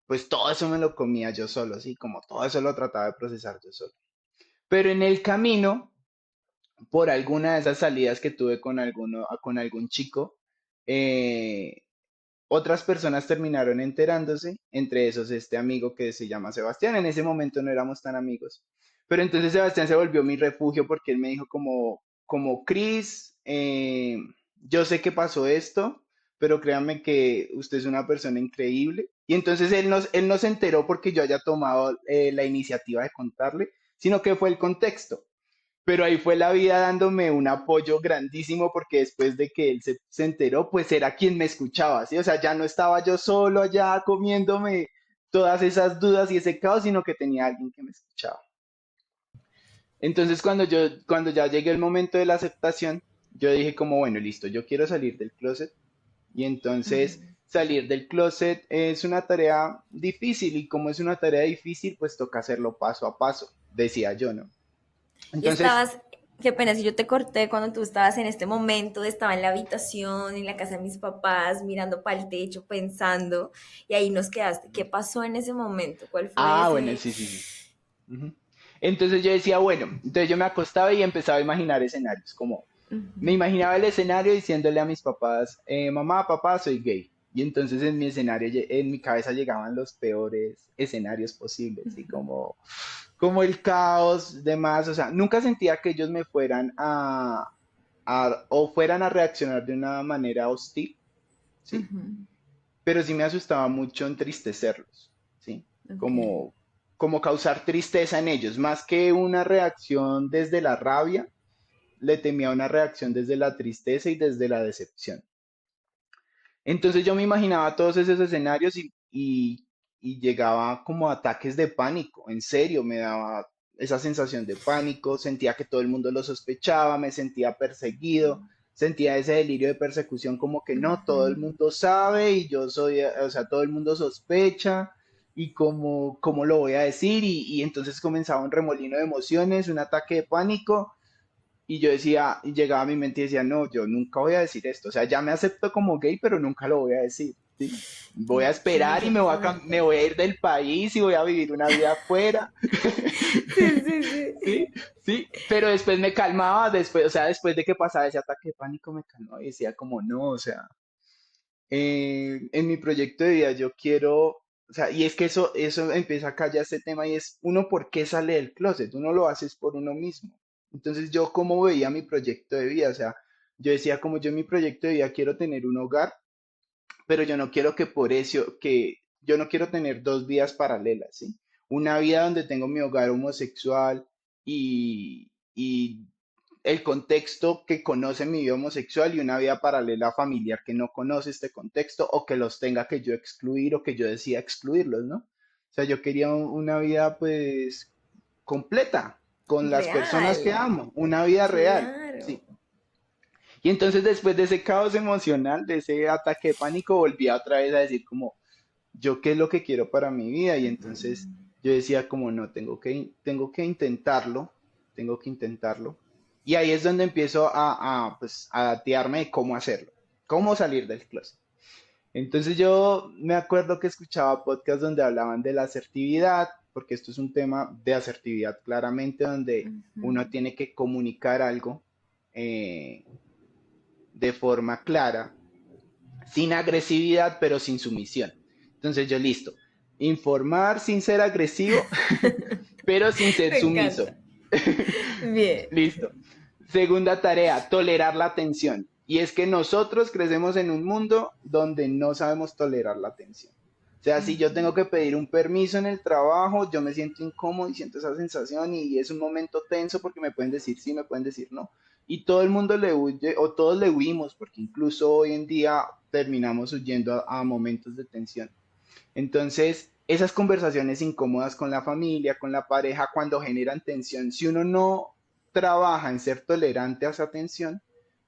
pues todo eso me lo comía yo solo, sí, como todo eso lo trataba de procesar yo solo. Pero en el camino, por alguna de esas salidas que tuve con algún chico, eh, otras personas terminaron enterándose, entre esos este amigo que se llama Sebastián. En ese momento no éramos tan amigos. Pero entonces Sebastián se volvió mi refugio porque él me dijo como Cris, yo sé que pasó esto, pero créanme que usted es una persona increíble. Y entonces él no se enteró porque yo haya tomado la iniciativa de contarle, sino que fue el contexto. Pero ahí fue la vida dándome un apoyo grandísimo porque después de que él se enteró, pues era quien me escuchaba, ¿sí? O sea, ya no estaba yo solo allá comiéndome todas esas dudas y ese caos, sino que tenía alguien que me escuchaba. Entonces, cuando ya llegué el momento de la aceptación, yo dije como, bueno, listo, yo quiero salir del closet. Y entonces ujú. salir del closet es una tarea difícil y como es una tarea difícil, pues toca hacerlo paso a paso, decía yo, ¿no? Y Entonces, estabas, qué pena si yo te corté cuando tú estabas en este momento, estaba en la habitación, en la casa de mis papás, mirando para el techo, pensando, y ahí nos quedaste. ¿Qué pasó en ese momento? ¿Cuál fue ah, bueno, ese? sí, sí, sí. Ujú. Entonces yo decía, bueno, entonces yo me acostaba y empezaba a imaginar escenarios, como me Ujú, imaginaba el escenario diciéndole a mis papás, mamá, papá, soy gay. Y entonces en mi escenario, en mi cabeza llegaban los peores escenarios posibles, ¿sí? Como el caos, demás, o sea, nunca sentía que ellos me fueran o fueran a reaccionar de una manera hostil, ¿sí? ujú, Pero sí me asustaba mucho entristecerlos, ¿sí? ok. Como, como causar tristeza en ellos, más que una reacción desde la rabia, le temía una reacción desde la tristeza y desde la decepción. Entonces yo me imaginaba todos esos escenarios y llegaba como a ataques de pánico, en serio, me daba esa sensación de pánico, sentía que todo el mundo lo sospechaba, me sentía perseguido, sentía ese delirio de persecución como que no, todo el Ujú. mundo sabe y yo soy, o sea, todo el mundo sospecha y cómo lo voy a decir y entonces comenzaba un remolino de emociones, un ataque de pánico y yo decía, y llegaba a mi mente y decía, no, yo nunca voy a decir esto. O sea, ya me acepto como gay, pero nunca lo voy a decir, ¿sí? Voy a Ok, esperar y qué me fuerte. voy a ir del país y voy a vivir una vida afuera, Sí, sí, sí. ¿sí? Sí, pero después me calmaba, después, o sea, después de que pasaba ese ataque de pánico, me calmaba y decía como, no, o sea, en mi proyecto de vida yo quiero, o sea, y es que eso empieza acá ya este tema y es uno por qué sale del closet, uno lo hace es por uno mismo. Entonces yo cómo veía mi proyecto de vida, o sea, yo decía como yo en mi proyecto de vida quiero tener un hogar, pero yo no quiero que por eso, que yo no quiero tener dos vidas paralelas, ¿sí? Una vida donde tengo mi hogar homosexual y el contexto que conoce mi vida homosexual y una vida paralela familiar que no conoce este contexto o que los tenga que yo excluir o que yo decida excluirlos, ¿no? O sea, yo quería una vida pues completa con las personas que Real, amo, una vida real, claro. sí. Y entonces después de ese caos emocional, de ese ataque de pánico, volví otra vez a decir como, yo qué es lo que quiero para mi vida. Y entonces yo decía como, no, tengo que intentarlo, tengo que intentarlo. Y ahí es donde empiezo pues, a datearme de cómo hacerlo, cómo salir del closet. Entonces yo me acuerdo que escuchaba podcasts donde hablaban de la asertividad, porque esto es un tema de asertividad claramente, donde uno Ujú. tiene que comunicar algo eh, de forma clara, sin agresividad, pero sin sumisión. Entonces yo listo, informar sin ser agresivo, pero sin ser Me sumiso. encanta. Bien. Listo. Segunda tarea, tolerar la tensión. Y es que nosotros crecemos en un mundo donde no sabemos tolerar la tensión. O sea, si yo tengo que pedir un permiso en el trabajo, yo me siento incómodo y siento esa sensación y es un momento tenso porque me pueden decir sí, me pueden decir no. y todo el mundo le huye o todos le huimos, porque incluso hoy en día terminamos huyendo a momentos de tensión. Entonces, esas conversaciones incómodas con la familia, con la pareja, cuando generan tensión, si uno no trabaja en ser tolerante a esa tensión,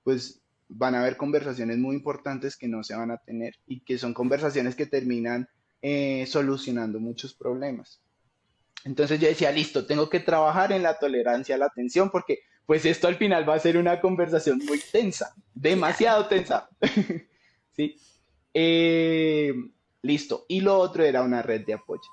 pues van a haber conversaciones muy importantes que no se van a tener y que son conversaciones que terminan solucionando muchos problemas. Entonces yo decía, listo, tengo que trabajar en la tolerancia a la tensión porque pues esto al final va a ser una conversación muy tensa, Claro. demasiado tensa. ¿Sí? Eh, listo. Y lo otro era una red de apoyo.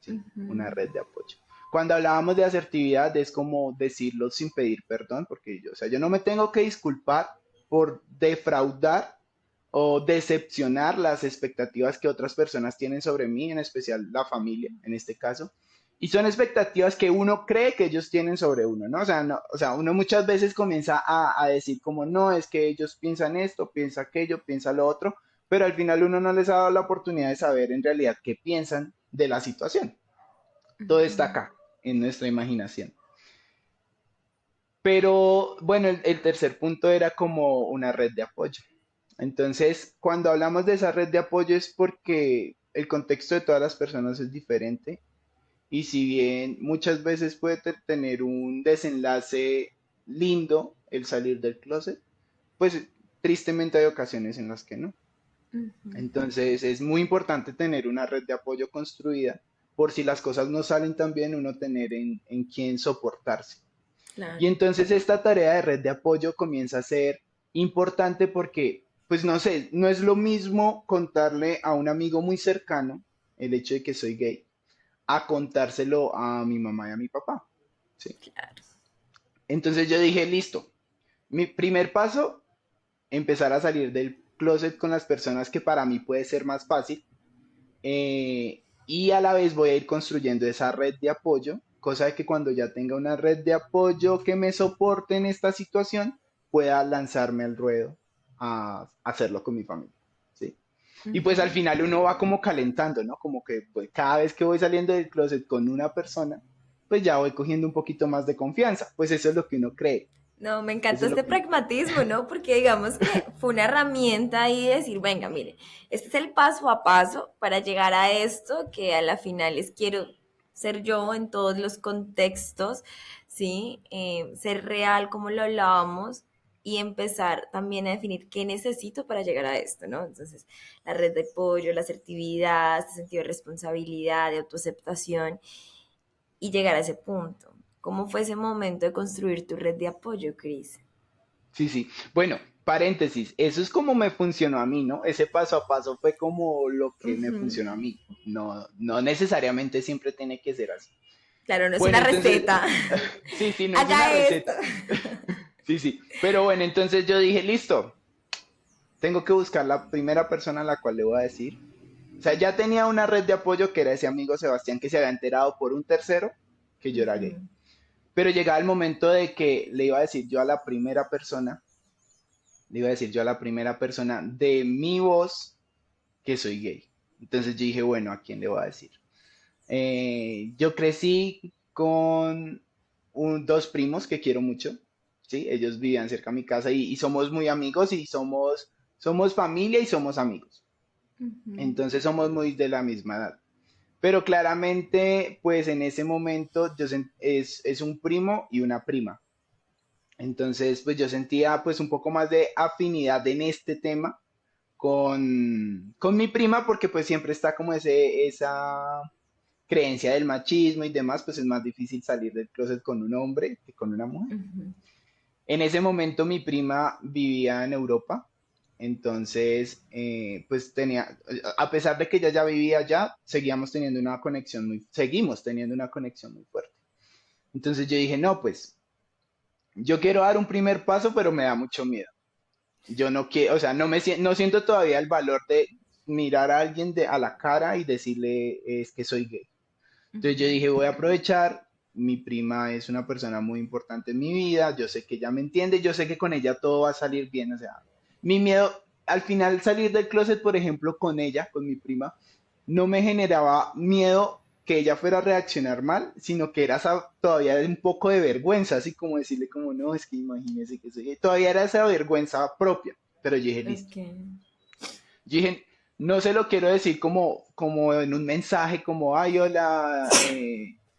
¿Sí? Una Ujú. red de apoyo. Cuando hablábamos de asertividad es como decirlo sin pedir perdón, porque yo, o sea, yo no me tengo que disculpar por defraudar o decepcionar las expectativas que otras personas tienen sobre mí, en especial la familia, en este caso. Y son expectativas que uno cree que ellos tienen sobre uno, ¿no? O sea, no, o sea uno muchas veces comienza a decir como, no, es que ellos piensan esto, piensa aquello, piensa lo otro, pero al final uno no les ha dado la oportunidad de saber en realidad qué piensan de la situación. Todo está Ujú. acá, en nuestra imaginación. Pero bueno, el tercer punto era como una red de apoyo. Entonces, cuando hablamos de esa red de apoyo es porque el contexto de todas las personas es diferente y si bien muchas veces puede tener un desenlace lindo el salir del closet, pues tristemente hay ocasiones en las que no. Ujú. Entonces, es muy importante tener una red de apoyo construida por si las cosas no salen tan bien, uno tener en quién soportarse. Y Claro. entonces esta tarea de red de apoyo comienza a ser importante porque, pues no sé, no es lo mismo contarle a un amigo muy cercano el hecho de que soy gay, a contárselo a mi mamá y a mi papá, ¿sí? Claro. Entonces yo dije, listo, mi primer paso, empezar a salir del closet con las personas que para mí puede ser más fácil, y a la vez voy a ir construyendo esa red de apoyo, cosa de que cuando ya tenga una red de apoyo que me soporte en esta situación, pueda lanzarme al ruedo a hacerlo con mi familia, ¿sí? Y pues al Ujú. final uno va como calentando, ¿no? Como que pues, cada vez que voy saliendo del closet con una persona, pues ya voy cogiendo un poquito más de confianza, pues eso es lo que uno cree, No, me eso encanta es lo este que uno cree. pragmatismo, ¿no? Porque digamos que fue una herramienta ahí de decir, venga, mire, este es el paso a paso para llegar a esto, que a la final es quiero ser yo en todos los contextos, ¿sí? Ser real como lo hablábamos y empezar también a definir qué necesito para llegar a esto, ¿no? Entonces, la red de apoyo, la asertividad, este sentido de responsabilidad, de autoaceptación y llegar a ese punto. ¿Cómo fue ese momento de construir tu red de apoyo, Cris? Sí, sí. Bueno, paréntesis, eso es como me funcionó a mí, ¿no? Ese paso a paso fue como lo que me Ujú. funcionó a mí. No, no necesariamente siempre tiene que ser así. Claro, no es Bueno, una entonces, receta. sí, sí, no es una Haga esto. receta. Sí, sí. Pero bueno, entonces yo dije, listo, tengo que buscar la primera persona a la cual le voy a decir. O sea, ya tenía una red de apoyo que era ese amigo Sebastián que se había enterado por un tercero que yo era gay. Ujú. Pero llegaba el momento de que le iba a decir yo a la primera persona, le iba a decir yo a la primera persona de mi voz que soy gay. Entonces yo dije, bueno, ¿a quién le voy a decir? Yo crecí con dos primos que quiero mucho, ¿sí? Ellos vivían cerca de mi casa y somos muy amigos y somos familia y somos amigos. Ujú. Entonces somos muy de la misma edad. Pero claramente, pues en ese momento es un primo y una prima. Entonces, pues yo sentía pues un poco más de afinidad en este tema con mi prima porque pues siempre está como esa creencia del machismo y demás, pues es más difícil salir del closet con un hombre que con una mujer. Ujú. En ese momento mi prima vivía en Europa, entonces pues a pesar de que ella ya vivía allá, seguimos teniendo una conexión muy fuerte. Entonces yo dije, no, pues yo quiero dar un primer paso, pero me da mucho miedo. Yo no quiero, o sea, no siento todavía el valor de mirar a alguien a la cara y decirle es que soy gay. Entonces yo Ujú. dije, voy a aprovechar, mi prima es una persona muy importante en mi vida, yo sé que ella me entiende, yo sé que con ella todo va a salir bien, o sea, mi miedo, al final salir del closet, por ejemplo, con ella, con mi prima, no me generaba miedo que ella fuera a reaccionar mal, sino que era todavía un poco de vergüenza, así como decirle como, no, es que imagínese que soy, todavía era esa vergüenza propia, pero yo dije, listo. Ok. Yo dije, no se lo quiero decir como en un mensaje, como, ay, hola,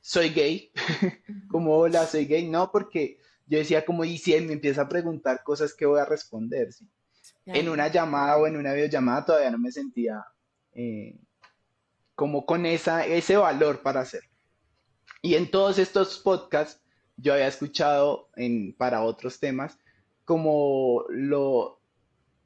soy gay, como, hola, soy gay, no, porque yo decía como, y si él me empieza a preguntar cosas, ¿qué voy a responder? ¿Sí? En Claro. una llamada o en una videollamada todavía no me sentía eh, como con ese valor para hacerlo. Y en todos estos podcasts yo había escuchado para otros temas como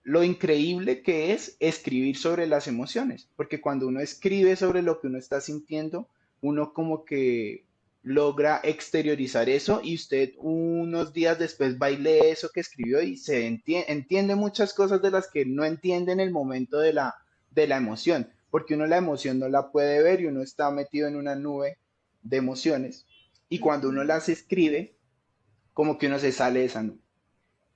lo increíble que es escribir sobre las emociones, porque cuando uno escribe sobre lo que uno está sintiendo, uno como que logra exteriorizar eso y usted unos días después va y lee eso que escribió y entiende muchas cosas de las que no entiende en el momento de la emoción, porque uno la emoción no la puede ver y uno está metido en una nube de emociones y cuando uno Ujú. las escribe, como que uno se sale de esa nube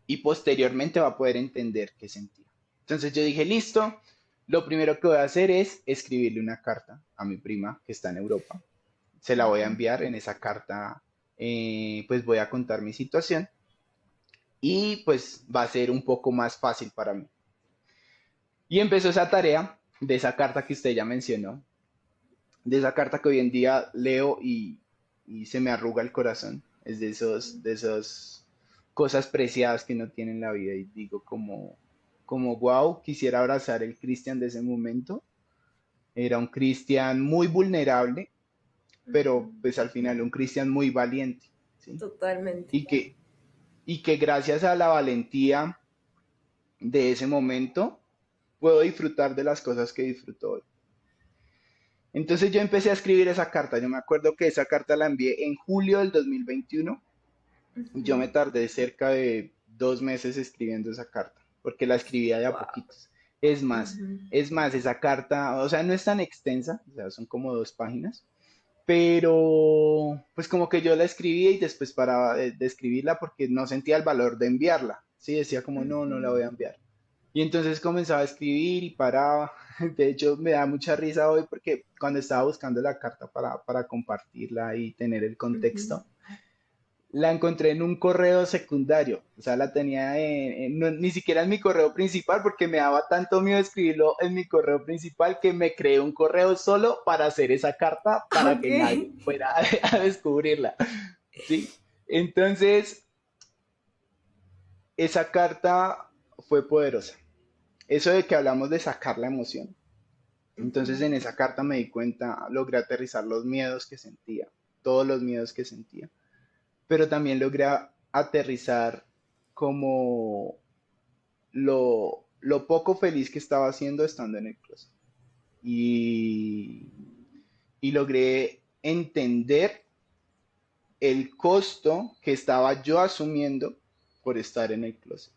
y posteriormente va a poder entender qué sentía. Entonces yo dije, listo, lo primero que voy a hacer es escribirle una carta a mi prima que está en Europa. Se la voy a Ujú. enviar en esa carta, pues voy a contar mi situación y pues va a ser un poco más fácil para mí. Y empezó esa tarea de esa carta que usted ya mencionó, de esa carta que hoy en día leo y se me arruga el corazón. Es de esos cosas preciadas que no tiene en la vida y digo como wow, quisiera abrazar el Cristian de ese momento. Era un Cristian muy vulnerable, Ujú. pero pues al final un Cristian muy valiente, ¿sí? Totalmente. Y que, y que gracias a la valentía de ese momento puedo disfrutar de las cosas que disfruto hoy. Entonces yo empecé a escribir esa carta. Yo me acuerdo que esa carta la envié en julio del 2021. Yo me tardé cerca de 2 meses escribiendo esa carta, porque la escribía de a Wow. poquitos. Es más, esa carta, o sea, no es tan extensa, o sea, son como 2 páginas, pero pues como que yo la escribía y después paraba de escribirla porque no sentía el valor de enviarla. Sí, decía como, no, no la voy a enviar. Y entonces comenzaba a escribir y paraba. De hecho, me da mucha risa hoy porque cuando estaba buscando la carta para compartirla y tener el contexto, la encontré en un correo secundario. O sea, la tenía ni siquiera en mi correo principal porque me daba tanto miedo escribirlo en mi correo principal que me creé un correo solo para hacer esa carta para Ok. que nadie fuera a descubrirla. ¿Sí? Entonces, esa carta fue poderosa. Eso de que hablamos de sacar la emoción. Entonces Ujú. en esa carta me di cuenta, logré aterrizar los miedos que sentía, todos los miedos que sentía, pero también logré aterrizar como lo poco feliz que estaba haciendo estando en el closet. Y, y logré entender el costo que estaba yo asumiendo por estar en el closet.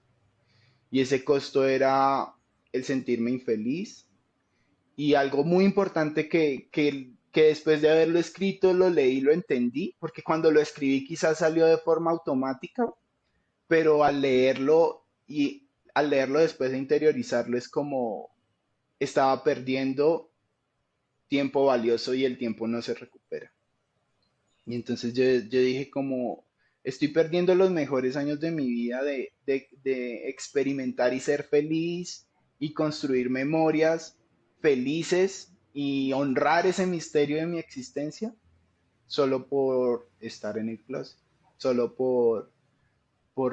Y ese costo era el sentirme infeliz, y algo muy importante que después de haberlo escrito, lo leí, lo entendí, porque cuando lo escribí quizás salió de forma automática, pero al leerlo después de interiorizarlo es como estaba perdiendo tiempo valioso y el tiempo no se recupera. Y entonces yo dije como estoy perdiendo los mejores años de mi vida de experimentar y ser feliz y construir memorias felices y honrar ese misterio de mi existencia solo por estar en el closet, solo por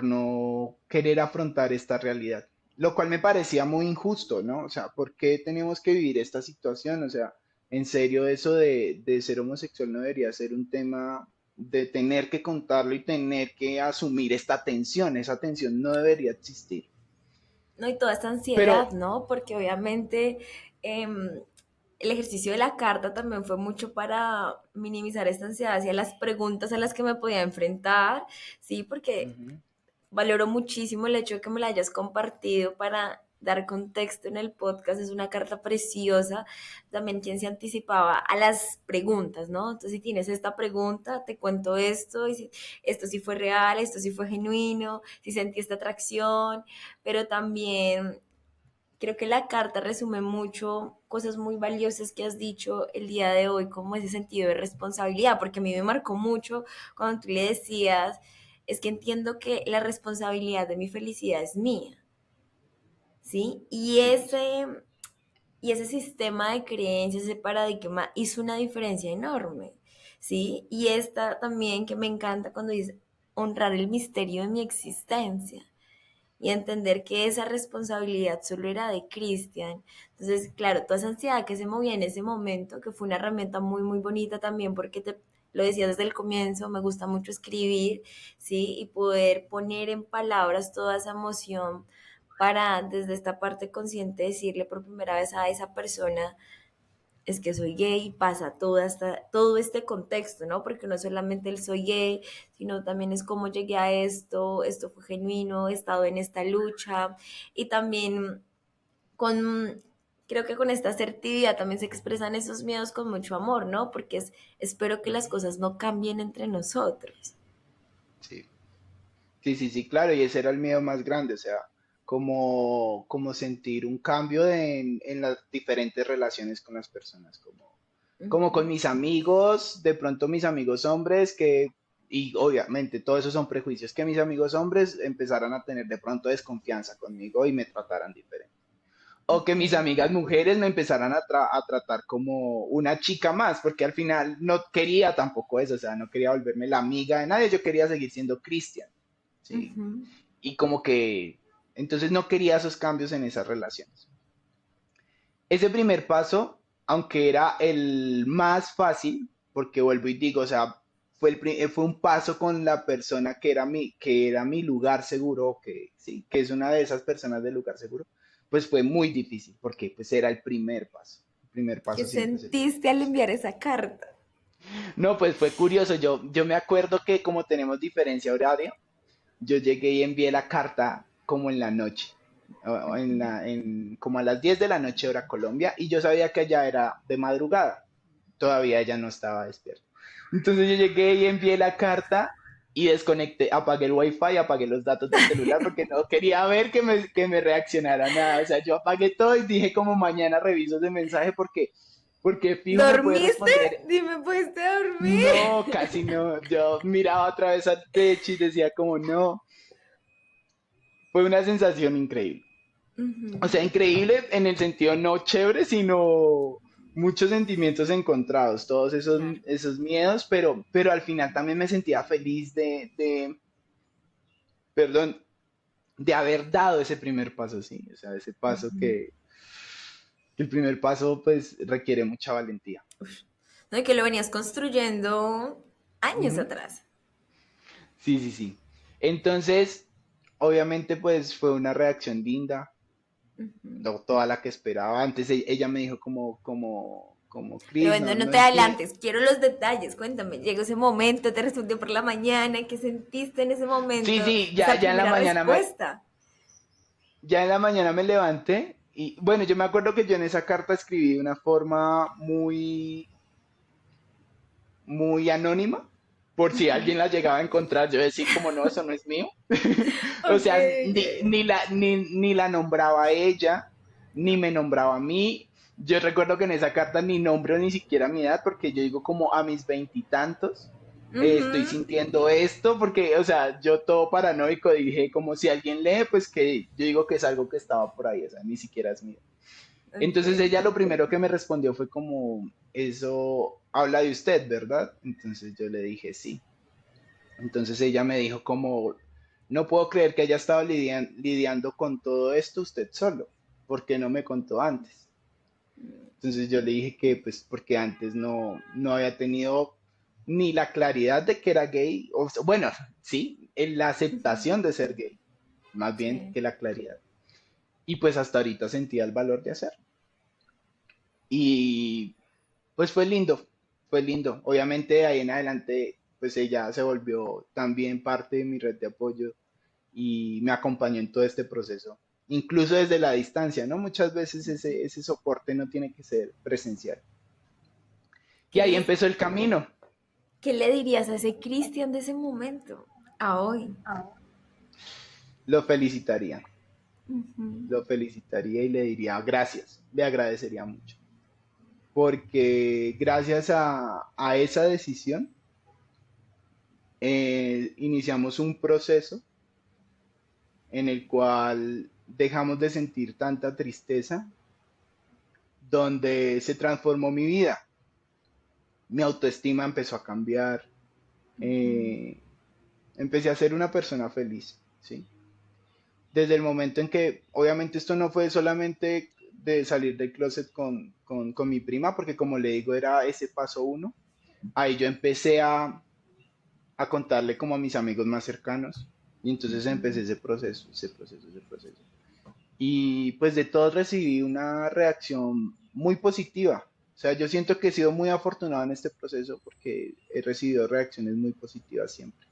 no querer afrontar esta realidad. Lo cual me parecía muy injusto, ¿no? O sea, ¿por qué tenemos que vivir esta situación? O sea, en serio, eso de ser homosexual no debería ser un tema de tener que contarlo y tener que asumir esta tensión. Esa tensión no debería existir. No, y toda esta Pero, ansiedad, ¿no? Porque obviamente el ejercicio de la carta también fue mucho para minimizar esta ansiedad hacia las preguntas a las que me podía enfrentar, ¿sí? Porque ujú, valoro muchísimo el hecho de que me la hayas compartido para dar contexto en el podcast. Es una carta preciosa. También quien se anticipaba a las preguntas, ¿no? Entonces, si tienes esta pregunta, te cuento esto, y si esto sí fue real, esto sí fue genuino, si sentí esta atracción, pero también Creo que la carta resume mucho cosas muy valiosas que has dicho el día de hoy, como ese sentido de responsabilidad, porque a mí me marcó mucho cuando tú le decías, es que entiendo que la responsabilidad de mi felicidad es mía, ¿sí? Sí, Y ese sistema de creencias, ese paradigma hizo una diferencia enorme, ¿sí? Y esta también que me encanta cuando dice honrar el misterio de mi existencia y entender que esa responsabilidad solo era de Cristian. Entonces, claro, toda esa ansiedad que se movía en ese momento, que fue una herramienta muy, muy bonita también porque te lo decía desde el comienzo, me gusta mucho escribir, ¿sí? Y poder poner en palabras toda esa emoción para desde esta parte consciente decirle por primera vez a esa persona, es que soy gay, pasa todo este contexto, ¿no? Porque no solamente el soy gay, sino también es cómo llegué a esto fue genuino, he estado en esta lucha y también con, creo que con esta asertividad también se expresan esos miedos con mucho amor, ¿no? Porque espero que las ujú, cosas no cambien entre nosotros. sí. Sí, sí, sí, claro, y ese era el miedo más grande, o sea, como sentir un cambio en las diferentes relaciones con las personas, como con Ujú. mis amigos, de pronto mis amigos hombres, y obviamente todos esos son prejuicios, que mis amigos hombres empezaran a tener de pronto desconfianza conmigo y me trataran diferente. O que Ok. mis amigas mujeres me empezaran a tratar como una chica más, porque al final no quería tampoco eso, o sea, no quería volverme la amiga de nadie, yo quería seguir siendo Cristian. ¿Sí? Ujú. Y como que, entonces no quería esos cambios en esas relaciones. Ese primer paso, aunque era el más fácil, porque vuelvo y digo, o sea, fue un paso con la persona que era mi lugar seguro, que sí, que es una de esas personas del lugar seguro, pues fue muy difícil, porque pues era el primer paso. El primer ¿Qué paso siempre es el difícil. sentiste al enviar esa carta? No, pues fue curioso, yo me acuerdo que como tenemos diferencia horaria, yo llegué y envié la carta como en la noche, como a las 10 de la noche hora Colombia, y yo sabía que allá era de madrugada, todavía ella no estaba despierta. Entonces yo llegué y envié la carta y desconecté, apagué el wifi, apagué los datos del celular porque no quería ver que me reaccionara nada. O sea, yo apagué todo y dije como mañana reviso ese mensaje porque fijo me puede ¿Dormiste? responder. Dime, ¿pudiste dormir? No, casi no. Yo miraba otra vez al techo y decía como no. Fue una sensación increíble. O Ujú. sea, increíble en el sentido no chévere, sino muchos sentimientos encontrados, todos esos, Claro. esos miedos, pero al final también me sentía feliz perdón, de haber dado ese primer paso, sí. O sea, ese paso Ujú. que el primer paso pues requiere mucha valentía. No, y que lo venías construyendo años Ujú. atrás. Sí, sí, sí. Entonces, obviamente pues fue una reacción linda, Ujú. no toda la que esperaba. Antes ella me dijo como, Pero Chris, bueno, no, no no te entiendo. adelantes, quiero los detalles, cuéntame, llegó ese momento, te respondió por la mañana, ¿qué sentiste en ese Sí, momento? sí, ya, Esa ya en la primera mañana respuesta. me levanté y bueno, yo me acuerdo que yo en esa carta escribí de una forma muy, muy anónima, por si alguien la llegaba a encontrar, yo decía como no, eso no es mío. O Ok, sea, ok. ni la nombraba a ella, ni me nombraba a mí. Yo recuerdo que en esa carta ni nombro ni siquiera mi edad, porque yo digo como a mis veintitantos, estoy Ujú. sintiendo esto, porque, o sea, yo todo paranoico dije como si alguien lee, pues que yo digo que es algo que estaba por ahí, o sea, ni siquiera es mío. Entonces Ok. ella lo primero que me respondió fue como, eso habla de usted, ¿verdad? Entonces yo le dije sí. Entonces ella me dijo como, no puedo creer que haya estado lidiando con todo esto usted solo. ¿Por qué no me contó antes? Entonces yo le dije que pues porque antes no había tenido ni la claridad de que era gay, bueno, sí, en la aceptación de ser gay, más bien Sí. que la claridad. Y pues hasta ahorita sentía el valor de hacerlo. Y pues fue lindo, fue lindo. Obviamente de ahí en adelante, pues ella se volvió también parte de mi red de apoyo y me acompañó en todo este proceso, incluso desde la distancia, ¿no? Muchas veces ese soporte no tiene que ser presencial. Y ¿Qué ahí le, empezó el camino. qué le dirías a ese Cristian de ese momento? A hoy. Lo felicitaría, Ujú. lo felicitaría y le diría gracias, le agradecería mucho, porque gracias a esa decisión iniciamos un proceso en el cual dejamos de sentir tanta tristeza, donde se transformó mi vida, mi autoestima empezó a cambiar, eh, empecé a ser una persona feliz, ¿sí? Desde el momento en que, obviamente esto no fue solamente de salir del closet con mi prima, porque como le digo, era ese paso uno, ahí yo empecé a contarle como a mis amigos más cercanos, y entonces empecé ese proceso, ese proceso, ese proceso. Y pues de todos recibí una reacción muy positiva. O sea, yo siento que he sido muy afortunado en este proceso porque he recibido reacciones muy positivas siempre.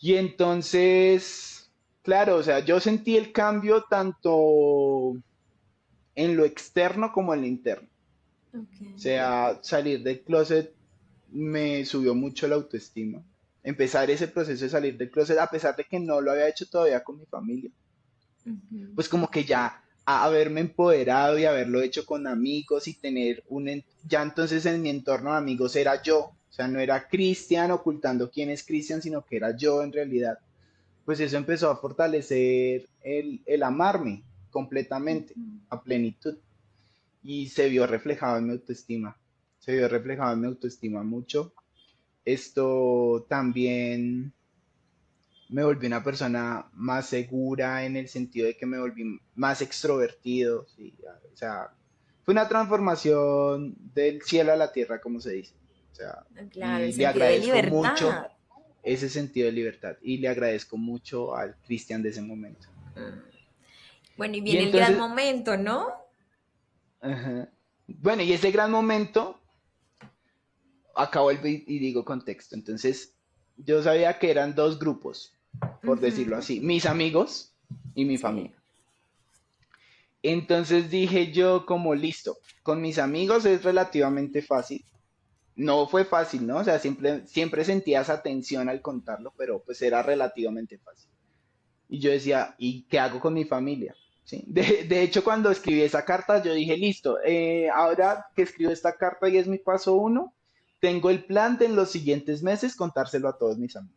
Y entonces, claro, o sea, yo sentí el cambio tanto en lo externo como en lo interno. Ok. O sea, salir del closet me subió mucho la autoestima. Empezar ese proceso de salir del closet, a pesar de que no lo había hecho todavía con mi familia, Ujú. pues como que ya haberme empoderado y haberlo hecho con amigos y tener ya entonces en mi entorno de amigos era yo, o sea, no era Cristian ocultando quién es Cristian, sino que era yo en realidad. Pues eso empezó a fortalecer el amarme completamente, a plenitud, y se vio reflejado en mi autoestima, se vio reflejado en mi autoestima mucho. Esto también me volví una persona más segura en el sentido de que me volví más extrovertido, ¿sí? O sea, fue una transformación del cielo a la tierra, como se dice. O sea, Claro, el y le sentido de agradezco mucho libertad. ese sentido de libertad y le agradezco mucho al Cristian de ese momento. Bueno, y Y viene el gran entonces, momento, ¿no? ajá. Bueno, y ese gran momento, acá vuelvo y digo contexto. Entonces, yo sabía que eran dos grupos, por decirlo Ujú. así, mis amigos y mi Sí. familia. Entonces dije yo como listo, con mis amigos es relativamente fácil. No fue fácil, ¿no? O sea, siempre sentía esa tensión al contarlo, pero pues era relativamente fácil. Y yo decía, ¿y qué hago con mi familia? ¿Sí? De hecho, cuando escribí esa carta, yo dije, listo, ahora que escribo esta carta y es mi paso uno, tengo el plan de en los siguientes meses contárselo a todos mis amigos.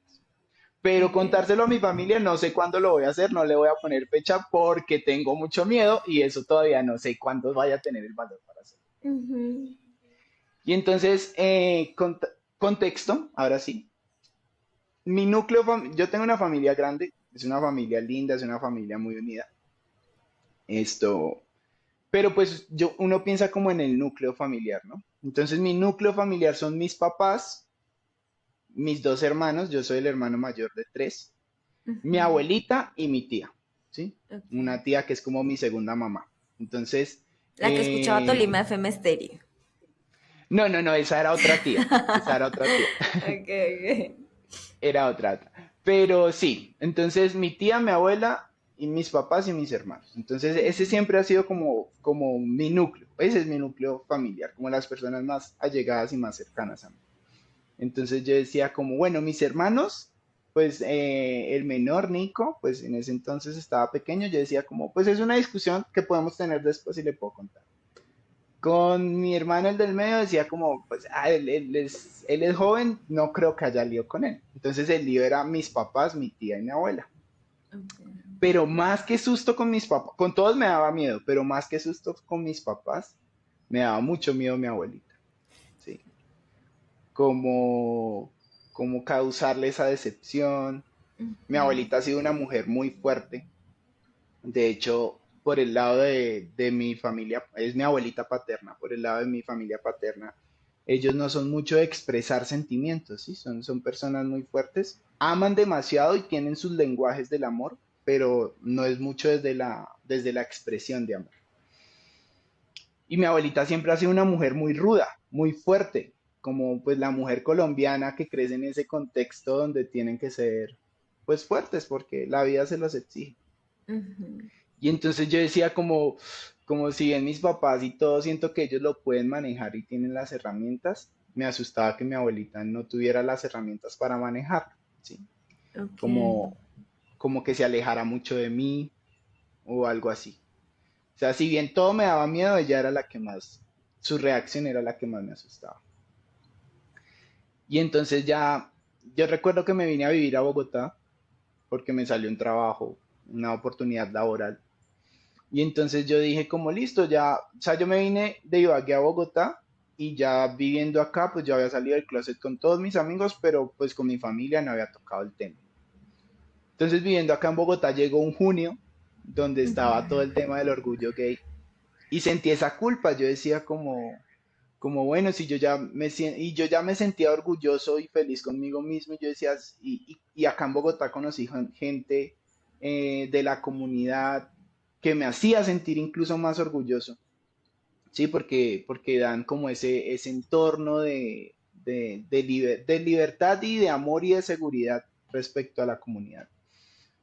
Pero Ok. contárselo a mi familia, no sé cuándo lo voy a hacer, no le voy a poner fecha porque tengo mucho miedo y eso todavía no sé cuándo vaya a tener el valor para hacerlo. Ujú. Y entonces, contexto, ahora sí. Yo tengo una familia grande, es una familia linda, es una familia muy unida. Esto, pero pues uno piensa como en el núcleo familiar, ¿no? Entonces mi núcleo familiar son mis papás, mis dos hermanos, yo soy el hermano mayor de tres, mi Ujú. abuelita y mi tía, ¿sí? Ok. Una tía que es como mi segunda mamá. Entonces, La que escuchaba Tolima eh, FM Stereo. no, no, no, esa era otra tía, esa era otra tía, Ok, ok. era otra. Pero sí, entonces mi tía, mi abuela y mis papás y mis hermanos. Entonces ese siempre ha sido como mi núcleo, ese es mi núcleo familiar, como las personas más allegadas y más cercanas a mí. Entonces yo decía como, bueno, mis hermanos, pues el menor Nico, pues en ese entonces estaba pequeño, yo decía como, pues es una discusión que podemos tener después y le puedo contar. Con mi hermano, el del medio, decía como, pues él es joven, no creo que haya lío con él. Entonces el lío era mis papás, mi tía y mi abuela. Ok. Pero más que susto con mis papás, con todos me daba miedo, pero más que susto con mis papás, me daba mucho miedo mi abuelita, ¿sí? Como, como causarle esa decepción. Mi abuelita ha sido una mujer muy fuerte. De hecho, por el lado de mi familia, es mi abuelita paterna, por el lado de mi familia paterna, ellos no son mucho de expresar sentimientos, ¿sí? Son personas muy fuertes, aman demasiado y tienen sus lenguajes del amor, pero no es mucho desde la expresión de amor. Y mi abuelita siempre ha sido una mujer muy ruda, muy fuerte, como pues la mujer colombiana que crece en ese contexto donde tienen que ser pues fuertes porque la vida se los exige. Ujú. Y entonces yo decía como si bien mis papás y todo, siento que ellos lo pueden manejar y tienen las herramientas, me asustaba que mi abuelita no tuviera las herramientas para manejar, ¿sí? Ok. Como, como que se alejara mucho de mí, o algo así. O sea, si bien todo me daba miedo, ella era la que más, su reacción era la que más me asustaba. Y entonces ya, yo recuerdo que me vine a vivir a Bogotá porque me salió un trabajo, una oportunidad laboral. Y entonces yo dije como listo, ya, o sea, yo me vine de Ibagué a Bogotá y ya viviendo acá, pues yo había salido del closet con todos mis amigos, pero pues con mi familia no había tocado el tema. Entonces viviendo acá en Bogotá llegó un junio donde estaba todo el tema del orgullo gay y sentí esa culpa, yo decía como bueno, si yo ya y yo ya me sentía orgulloso y feliz conmigo mismo, y yo decía, y acá en Bogotá conocí gente de la comunidad que me hacía sentir incluso más orgulloso, ¿sí? Porque dan como ese entorno de libertad y de amor y de seguridad respecto a la comunidad.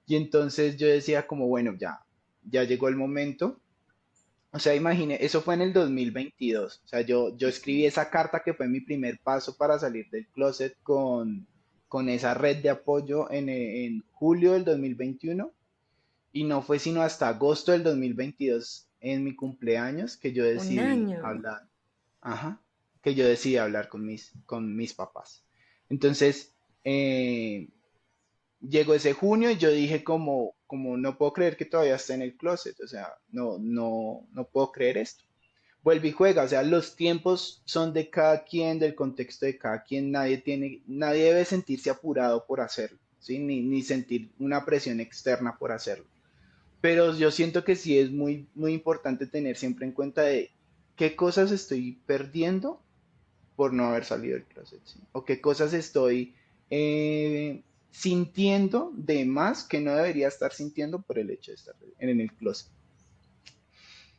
Y entonces yo decía como, bueno, ya llegó el momento. O sea, imagine, eso fue en el 2022. O sea, yo escribí esa carta que fue mi primer paso para salir del closet con esa red de apoyo en julio del 2021. Y no fue sino hasta agosto del 2022, en mi cumpleaños, que yo Un decidí año. hablar. Ajá, que yo decidí hablar con mis papás. Entonces, eh, llegó ese junio y yo dije como no puedo creer que todavía esté en el closet, o sea, no puedo creer esto. Vuelve y juega, o sea, los tiempos son de cada quien, del contexto de cada quien, nadie debe sentirse apurado por hacerlo, ¿sí? Ni sentir una presión externa por hacerlo. Pero yo siento que sí es muy, muy importante tener siempre en cuenta de qué cosas estoy perdiendo por no haber salido del closet, ¿sí? O qué cosas estoy sintiendo de más que no debería estar sintiendo por el hecho de estar en el closet.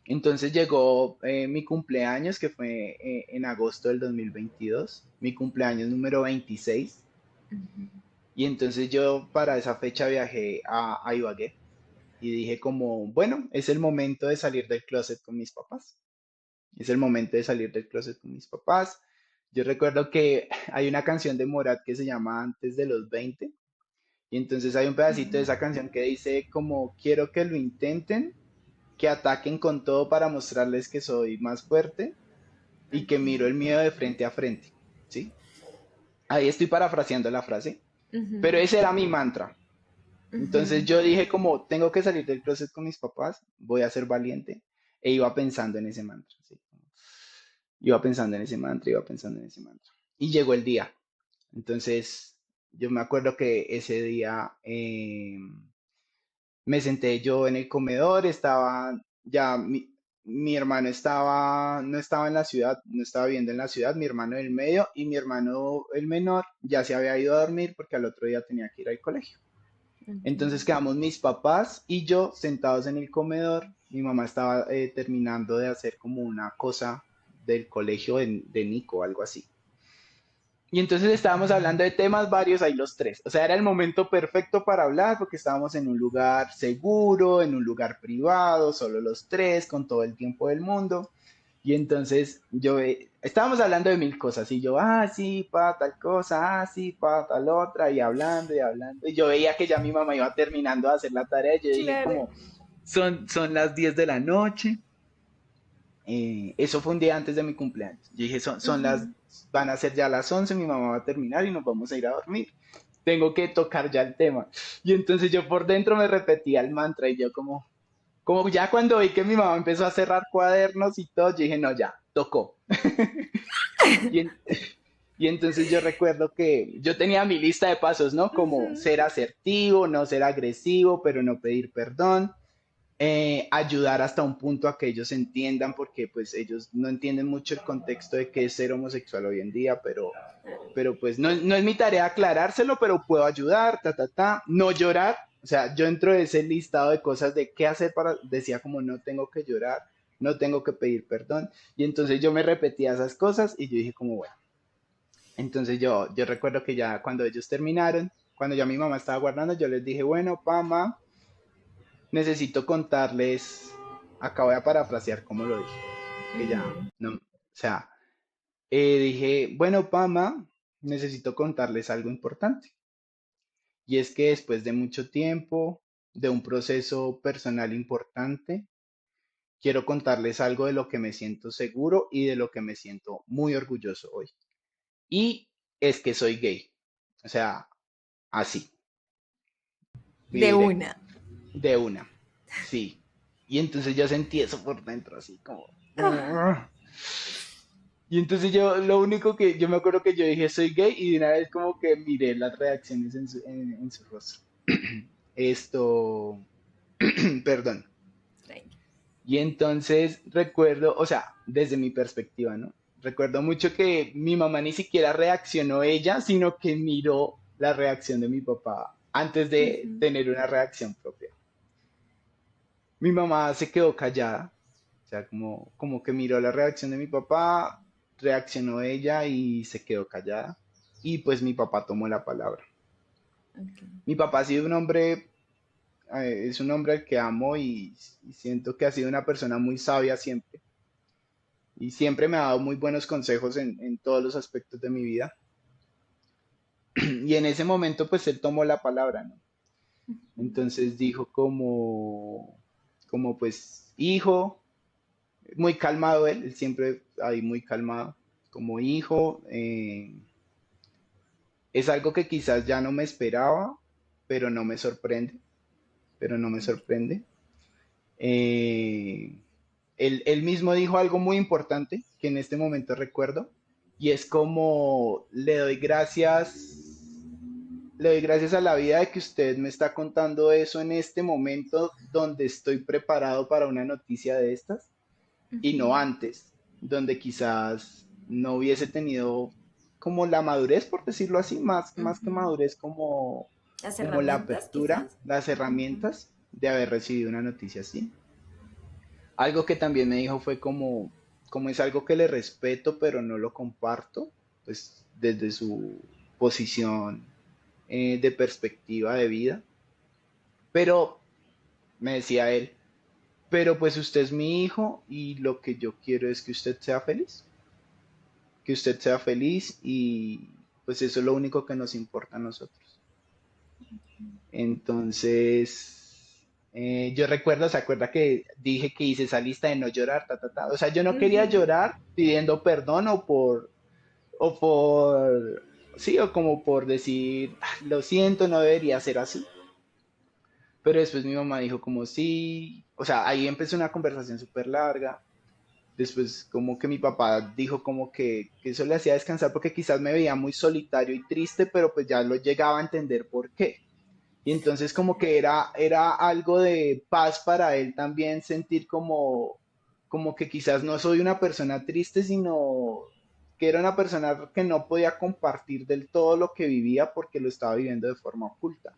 Entonces llegó mi cumpleaños, que fue en agosto del 2022, mi cumpleaños número 26, y entonces yo para esa fecha viajé a Ibagué y dije como, bueno, es el momento de salir del closet con mis papás. Es el momento de salir del closet con mis papás. Yo recuerdo que hay una canción de Morat que se llama Antes de los 20 y entonces hay un pedacito de esa canción que dice como quiero que lo intenten, que ataquen con todo para mostrarles que soy más fuerte y que miro el Ok. miedo de frente a frente, ¿sí? Ahí estoy parafraseando la frase, Ujú, pero ese era mi mantra. Entonces ujú. yo dije como tengo que salir del closet con mis papás, voy a ser valiente e iba pensando en ese mantra, ¿sí? Iba pensando en ese mantra, iba pensando en ese mantra. Y llegó el día. Entonces, yo me acuerdo que ese día me senté yo en el comedor, estaba ya mi hermano no estaba en la ciudad, no estaba viviendo en la ciudad, mi hermano del medio y mi hermano el menor ya se había ido a dormir porque al otro día tenía que ir al colegio. Ok. Entonces quedamos mis papás y yo sentados en el comedor. Mi mamá estaba terminando de hacer como una cosa del colegio de Nico, algo así. Y entonces estábamos hablando de temas varios ahí los tres. O sea, era el momento perfecto para hablar porque estábamos en un lugar seguro, en un lugar privado, solo los tres, con todo el tiempo del mundo. Y entonces estábamos hablando de mil cosas y yo, sí, pa, tal cosa, sí, pa, tal otra, y hablando y hablando. Y yo veía que ya mi mamá iba terminando de hacer la tarea y yo dije Claro. como, son las 10 de la noche. Eso fue un día antes de mi cumpleaños. Yo dije, Ujú. van a ser ya las 11, mi mamá va a terminar y nos vamos a ir a dormir. Tengo que tocar ya el tema. Y entonces yo por dentro me repetía el mantra y yo como ya cuando vi que mi mamá empezó a cerrar cuadernos y todo, yo dije, no, ya, tocó. Y, en- y entonces yo recuerdo que yo tenía mi lista de pasos, ¿no? Como Ujú. ser asertivo, no ser agresivo, pero no pedir perdón, ayudar hasta un punto a que ellos entiendan, porque pues ellos no entienden mucho el contexto de qué es ser homosexual hoy en día, pero pues no es mi tarea aclarárselo, pero puedo ayudar, no llorar, o sea, yo entro de ese listado de cosas de qué hacer decía como no tengo que llorar, no tengo que pedir perdón, y entonces yo me repetía esas cosas y yo dije como bueno, entonces yo recuerdo que ya cuando ellos terminaron, cuando ya mi mamá estaba guardando, yo les dije, bueno, mamá, necesito contarles, acabo de parafrasear como lo dije, que ya, Ujú. no, o sea, dije, bueno, mamá, necesito contarles algo importante. Y es que después de mucho tiempo de un proceso personal importante, quiero contarles algo de lo que me siento seguro y de lo que me siento muy orgulloso hoy. Y es que soy gay. O sea, así, y De directo, una. de una. Sí. Y entonces yo sentí eso por dentro, así como... Ah, Y entonces yo, lo único que yo me acuerdo que yo dije soy gay y de una vez como que miré las reacciones en su rostro. Esto, perdón. tranqui. Y entonces recuerdo, o sea, desde mi perspectiva, ¿no? Recuerdo mucho que mi mamá ni siquiera reaccionó ella, sino que miró la reacción de mi papá antes de Ujú. tener una reacción propia. Mi mamá se quedó callada, o sea, como que miró la reacción de mi papá, reaccionó ella y se quedó callada. Y pues mi papá tomó la palabra. Ok. Mi papá ha sido un hombre, es un hombre al que amo y siento que ha sido una persona muy sabia siempre. Y siempre me ha dado muy buenos consejos en todos los aspectos de mi vida. Y en ese momento pues él tomó la palabra, ¿no? Entonces dijo como pues, hijo, muy calmado él siempre ahí muy calmado, como hijo, es algo que quizás ya no me esperaba, pero no me sorprende, pero no me sorprende. Eh, él mismo dijo algo muy importante que en este momento recuerdo, y es como le doy gracias a la vida de que usted me está contando eso en este momento donde estoy preparado para una noticia de estas y Ujú. no antes, donde quizás no hubiese tenido como la madurez, por decirlo así, más que Ujú. madurez, Las como la herramientas, apertura, quizás. las Ujú. herramientas de haber recibido una noticia así. Algo que también me dijo fue como es algo que le respeto, pero no lo comparto, pues desde su posición de perspectiva de vida. Pero, me decía él, pero pues usted es mi hijo y lo que yo quiero es que usted sea feliz y pues eso es lo único que nos importa a nosotros. Entonces, yo recuerdo, ¿se acuerda que dije que hice esa lista de no llorar, ta, ta, ta? O sea, yo no quería Ujú. llorar pidiendo perdón o por, sí, o como por decir, "Ah, lo siento, no debería ser así". Pero después mi mamá dijo como sí, o sea, ahí empezó una conversación súper larga. Después como que mi papá dijo como que eso le hacía descansar porque quizás me veía muy solitario y triste, pero pues ya lo llegaba a entender por qué. Y entonces como que era algo de paz para él también sentir como que quizás no soy una persona triste, sino que era una persona que no podía compartir del todo lo que vivía porque lo estaba viviendo de forma oculta.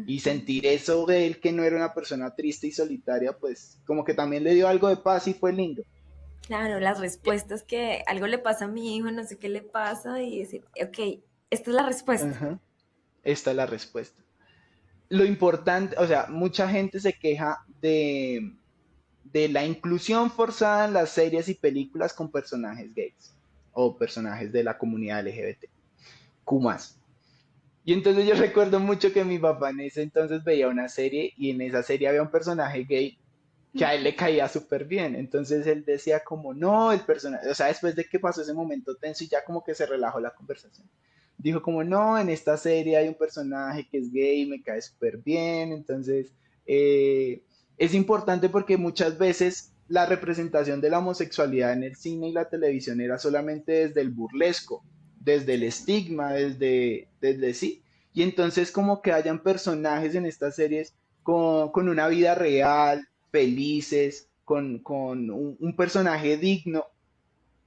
Y Ujú. sentir eso de él que no era una persona triste y solitaria, pues como que también le dio algo de paz y fue lindo. Claro, las respuestas que algo le pasa a mi hijo, no sé qué le pasa, y decir, ok, esta es la respuesta. Ajá, esta es la respuesta. Lo importante, o sea, mucha gente se queja de la inclusión forzada en las series y películas con personajes gays o personajes de la comunidad LGBT, Q más. Y entonces yo recuerdo mucho que mi papá en ese entonces veía una serie y en esa serie había un personaje gay que a él le caía súper bien. Entonces él decía como, no, el personaje, o sea, después de que pasó ese momento tenso y ya como que se relajó la conversación. Dijo como, no, en esta serie hay un personaje que es gay y me cae súper bien. Entonces, eh, es importante porque muchas veces la representación de la homosexualidad en el cine y la televisión era solamente desde el burlesco, desde el Claro. estigma, desde sí. Y entonces como que hayan personajes en estas series con una vida real, felices, con un personaje digno,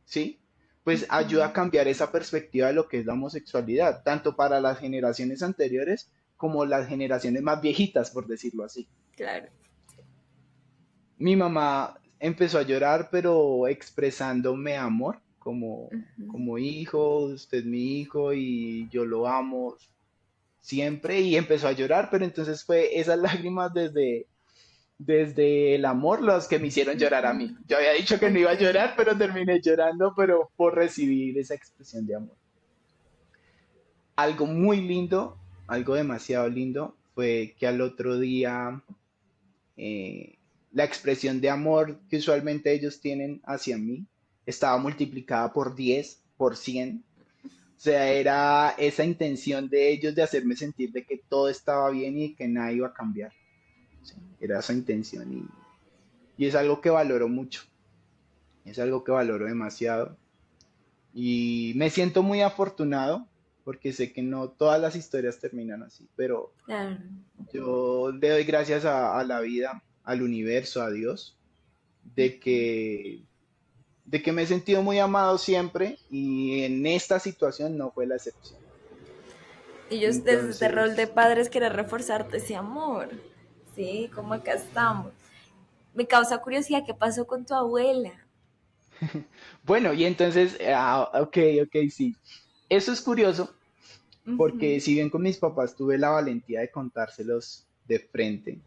¿sí? Pues ayuda a Ujú. cambiar esa perspectiva de lo que es la homosexualidad, tanto para las generaciones anteriores como las generaciones más viejitas, por decirlo así. Claro. Mi mamá empezó a llorar, pero expresándome amor, Ujú. como hijo, usted es mi hijo y yo lo amo siempre, y empezó a llorar, pero entonces fue esas lágrimas desde el amor los que me hicieron llorar a mí. Ujú. Yo había dicho que no iba a Ok. llorar, pero terminé llorando, pero por recibir esa expresión de amor. Algo muy lindo, algo demasiado lindo, fue que al otro día eh, la expresión de amor que usualmente ellos tienen hacia mí estaba multiplicada por 10, por 100. O sea, era esa intención de ellos de hacerme sentir de que todo estaba bien y que nada iba a cambiar. Sí, era esa intención y es algo que valoro mucho, es algo que valoro demasiado y me siento muy afortunado porque sé que no todas las historias terminan así, pero Claro. yo le doy gracias a la vida, al universo, a Dios, de que me he sentido muy amado siempre y en esta situación no fue la excepción. Y yo desde este rol de Entonces, padres querer reforzarte ese amor, ¿sí? Como acá estamos. Me causa curiosidad, ¿qué pasó con tu abuela? bueno, y entonces, ok, ok, sí. Eso es curioso porque Ujú. si bien con mis papás tuve la valentía de contárselos de frente,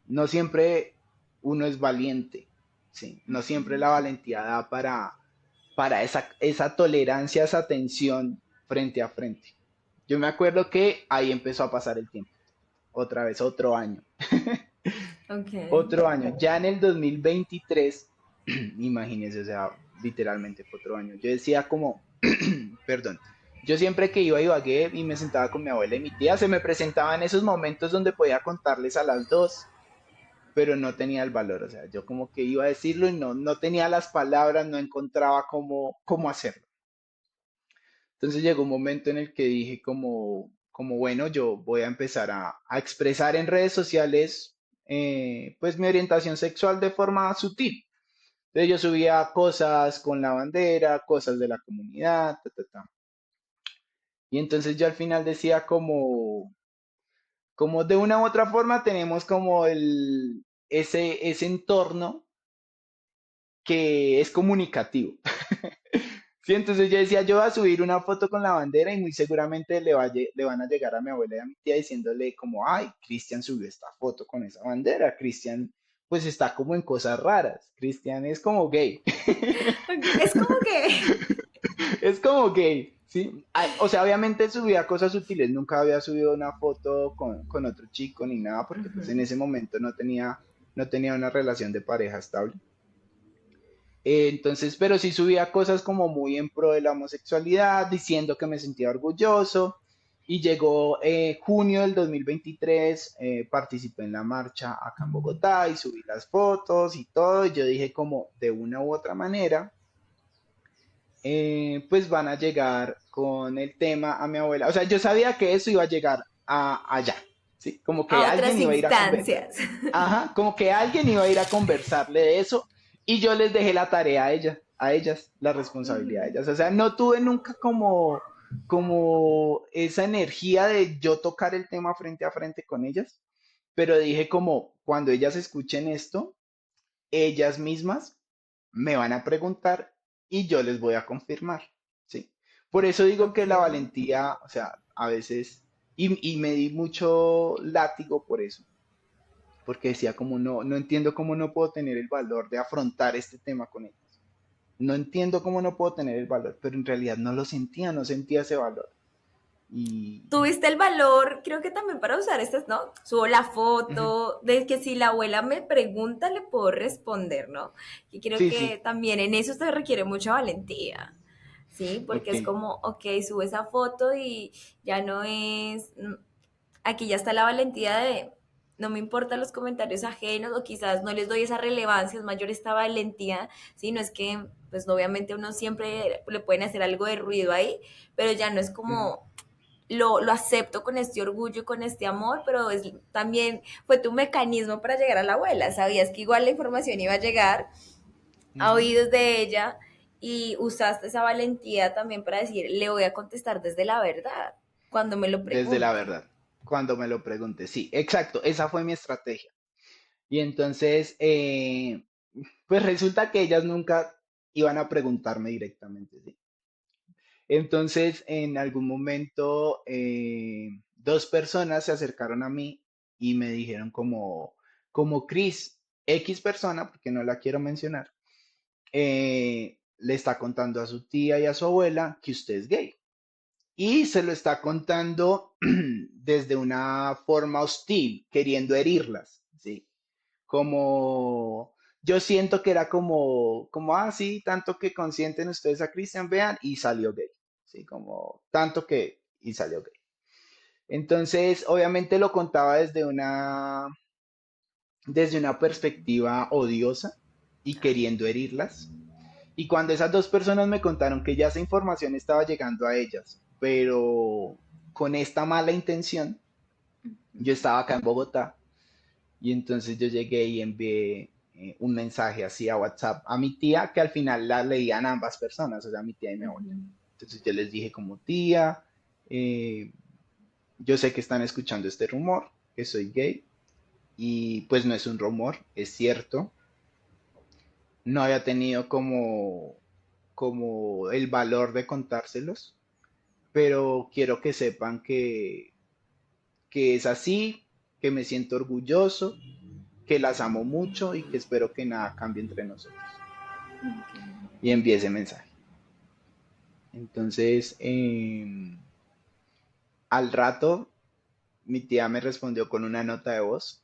no siempre uno es valiente, ¿sí? No siempre la valentía da para esa tolerancia, esa tensión frente a frente. Yo me acuerdo que ahí empezó a pasar el tiempo, otra vez, otro año, Ok. otro año. Ya en el 2023, imagínense, o sea, literalmente fue otro año. Yo decía como, perdón, yo siempre que iba a Ibagué y me sentaba con mi abuela y mi tía, se me presentaban esos momentos donde podía contarles a las dos, pero no tenía el valor, o sea, yo como que iba a decirlo y no tenía las palabras, no encontraba cómo hacerlo. Entonces llegó un momento en el que dije como bueno, yo voy a empezar a expresar en redes sociales pues mi orientación sexual de forma sutil. Entonces yo subía cosas con la bandera, cosas de la comunidad, ta, ta, ta. Y entonces yo al final decía como de una u otra forma tenemos como ese entorno que es comunicativo. Sí, entonces yo decía, yo voy a subir una foto con la bandera y muy seguramente le van a llegar a mi abuela y a mi tía diciéndole como, ay, Cristian subió esta foto con esa bandera, Cristian pues está como en cosas raras, Cristian es como gay, Ok, es como que... es como gay, ¿sí? O sea, obviamente subía cosas sutiles, nunca había subido una foto con otro chico ni nada porque pues en ese momento no tenía una relación de pareja estable. Entonces, pero sí subía cosas como muy en pro de la homosexualidad, diciendo que me sentía orgulloso. Y llegó junio del 2023, participé en la marcha acá en Bogotá y subí las fotos y todo. Y yo dije como de una u otra manera, pues van a llegar con el tema a mi abuela. O sea, yo sabía que eso iba a llegar allá, ¿sí? Como que A alguien otras iba a ir a conversar. instancias. Ajá, como que alguien iba a ir a conversarle de eso y yo les dejé la tarea a ellas, la responsabilidad de ellas. O sea, no tuve nunca como esa energía de yo tocar el tema frente a frente con ellas, pero dije como cuando ellas escuchen esto, ellas mismas me van a preguntar y yo les voy a confirmar, ¿sí? Por eso digo que Ok. la valentía, o sea, a veces, y me di mucho látigo por eso porque decía como no entiendo cómo no puedo tener el valor de afrontar este tema con ellos. No entiendo cómo no puedo tener el valor, pero en realidad no lo sentía, no sentía ese valor. Y Tuviste el valor, creo que también para usar estas, ¿no? Subo la ujú, foto, de que si la abuela me pregunta, le puedo responder, ¿no? Y creo sí, que sí, también en eso se requiere mucha valentía, ¿sí? Porque ok, es como, ok, subo esa foto y ya no es, aquí ya está la valentía de, no me importan los comentarios ajenos o quizás no les doy esa relevancia, es mayor esta valentía, ¿sí? No es que, pues obviamente uno siempre le pueden hacer algo de ruido ahí, pero ya no es ujú, como lo acepto con este orgullo y con este amor, pero también fue tu mecanismo para llegar a la abuela. Sabías que igual la información iba a llegar a ujú. oídos de ella y usaste esa valentía también para decir, le voy a contestar desde la verdad cuando me lo Desde la pregunte. verdad, cuando me lo pregunté, sí, exacto, esa fue mi estrategia. Y entonces, pues resulta que ellas nunca iban a preguntarme directamente, ¿sí? Entonces, en algún momento, dos personas se acercaron a mí y me dijeron como Chris, X persona, porque no la quiero mencionar, le está contando a su tía y a su abuela que usted es gay. y se lo está contando desde una forma hostil, queriendo herirlas, ¿sí? Como yo siento que era sí, tanto que consienten ustedes a Christian, vean, y salió gay, ¿sí? Como tanto que, y salió gay. Entonces, obviamente lo contaba desde una perspectiva odiosa y queriendo herirlas. Y cuando esas dos personas me contaron que ya esa información estaba llegando a ellas, pero con esta mala intención, yo estaba acá en Bogotá y entonces yo llegué y envié un mensaje así a WhatsApp a mi tía, que al final la leían ambas personas, o sea, mi tía y mi abuela. Ujú. Entonces yo les dije como tía, eh, yo sé que están escuchando este rumor, que soy gay, y pues no es un rumor, es cierto. No había tenido como el valor de contárselos, pero quiero que sepan que es así, que me siento orgulloso, que las amo mucho y que espero que nada cambie entre nosotros. Y envié ese mensaje. Entonces, al rato, mi tía me respondió con una nota de voz.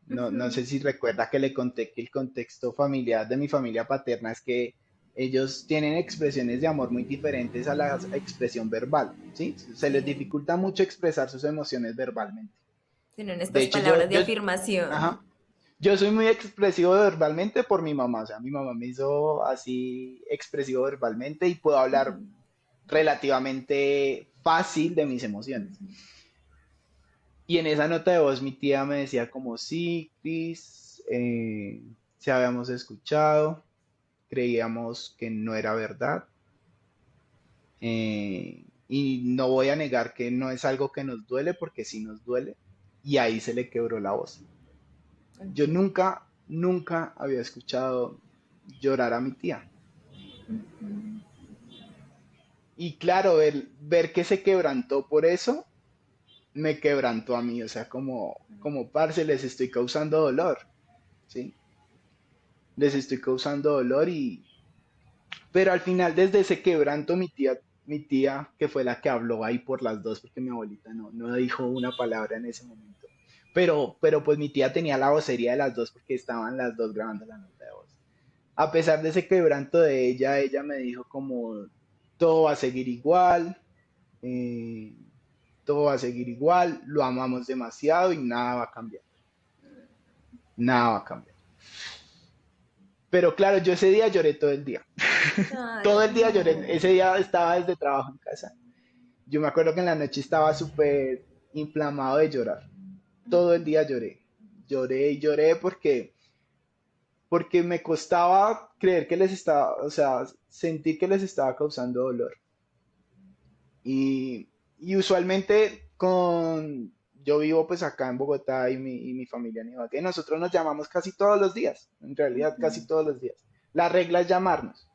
No sé Ujú. si recuerda que le conté que el contexto familiar de mi familia paterna es que ellos tienen expresiones de amor muy diferentes a la expresión verbal, ¿sí? Se les Sí, dificulta mucho expresar sus emociones verbalmente. tienen De estas hecho, yo, palabras de yo, afirmación. ajá, yo soy muy expresivo verbalmente por mi mamá, o sea, mi mamá me hizo así expresivo verbalmente y puedo hablar Ujú. relativamente fácil de mis emociones. Y en esa nota de voz mi tía me decía como, sí, Cris, si habíamos escuchado, creíamos que no era verdad, y no voy a negar que no es algo que nos duele porque sí nos duele, y ahí se le quebró la voz. Yo Ok. nunca, nunca había escuchado llorar a mi tía. Ujú. Y claro, el ver que se quebrantó por eso, me quebrantó a mí, o sea, como parce, les estoy causando dolor, ¿sí? Les estoy causando dolor pero al final desde ese quebranto mi tía, que fue la que habló ahí por las dos, porque mi abuelita no dijo una palabra en ese momento. Pero pues mi tía tenía la vocería de las dos porque estaban las dos grabando la nota de voz. A pesar de ese quebranto de ella me dijo como todo va a seguir igual, eh, todo va a seguir igual, lo amamos demasiado y nada va a cambiar, nada va a cambiar. Pero claro, yo ese día lloré todo el día. Ay, Todo el día lloré. no. Ese día estaba desde trabajo en casa. Yo me acuerdo que en la noche estaba súper inflamado de llorar. Todo el día lloré. Lloré y lloré porque me costaba creer que les estaba, o sea, sentir que les estaba causando dolor. Y usualmente yo vivo pues acá en Bogotá y mi familia en Ibagué, nosotros nos llamamos casi todos los días, en realidad casi todos los días. La regla es llamarnos.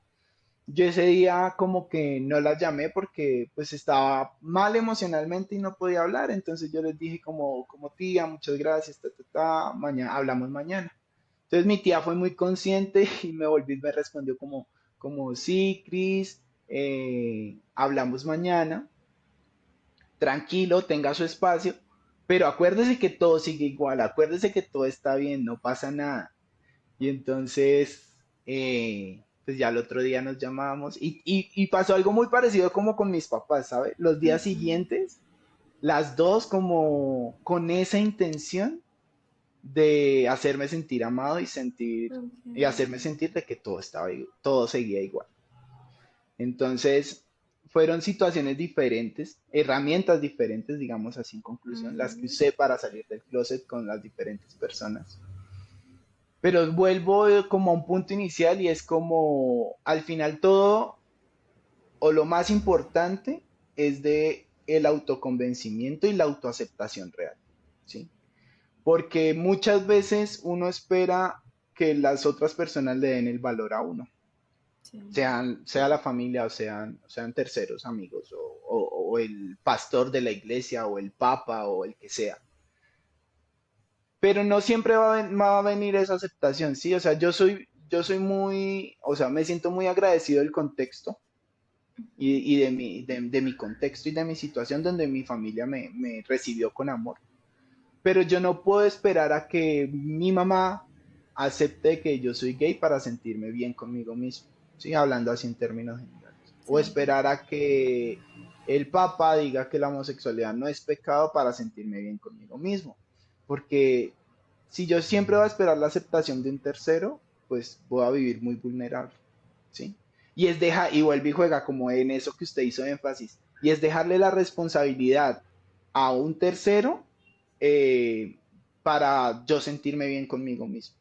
Yo ese día como que no las llamé porque pues estaba mal emocionalmente y no podía hablar, entonces yo les dije como tía, muchas gracias, mañana, hablamos mañana. Entonces mi tía fue muy consciente y me respondió como sí, Cris, hablamos mañana, tranquilo, tenga su espacio, pero acuérdese que todo sigue igual, acuérdese que todo está bien, no pasa nada. Y entonces, pues ya el otro día nos llamábamos y pasó algo muy parecido como con mis papás, ¿sabes? Los días Ujú. siguientes, las dos como con esa intención de hacerme sentir amado y Ok. hacerme sentir de que todo seguía igual. Entonces, fueron situaciones diferentes, herramientas diferentes, digamos así en conclusión, las que Ujú. usé para salir del closet con las diferentes personas. Pero vuelvo como a un punto inicial y es como al final todo o lo más importante es de el autoconvencimiento y la autoaceptación real, ¿sí? Porque muchas veces uno espera que las otras personas le den el valor a uno, Sí. sea la familia o sean terceros amigos o el pastor de la iglesia o el papa o el que sea. Pero no siempre va a venir esa aceptación, ¿sí? O sea, yo soy muy, o sea, me siento muy agradecido del contexto, y de mi contexto y de mi situación donde mi familia me recibió con amor. Pero yo no puedo esperar a que mi mamá acepte que yo soy gay para sentirme bien conmigo mismo, ¿sí? Hablando así en términos generales. O Sí. esperar a que el Papa diga que la homosexualidad no es pecado para sentirme bien conmigo mismo. Porque si yo siempre voy a esperar la aceptación de un tercero, pues voy a vivir muy vulnerable, ¿sí? Y es dejar, y vuelve y juega como en eso que usted hizo énfasis, y es dejarle la responsabilidad a un tercero eh, para yo sentirme bien conmigo mismo.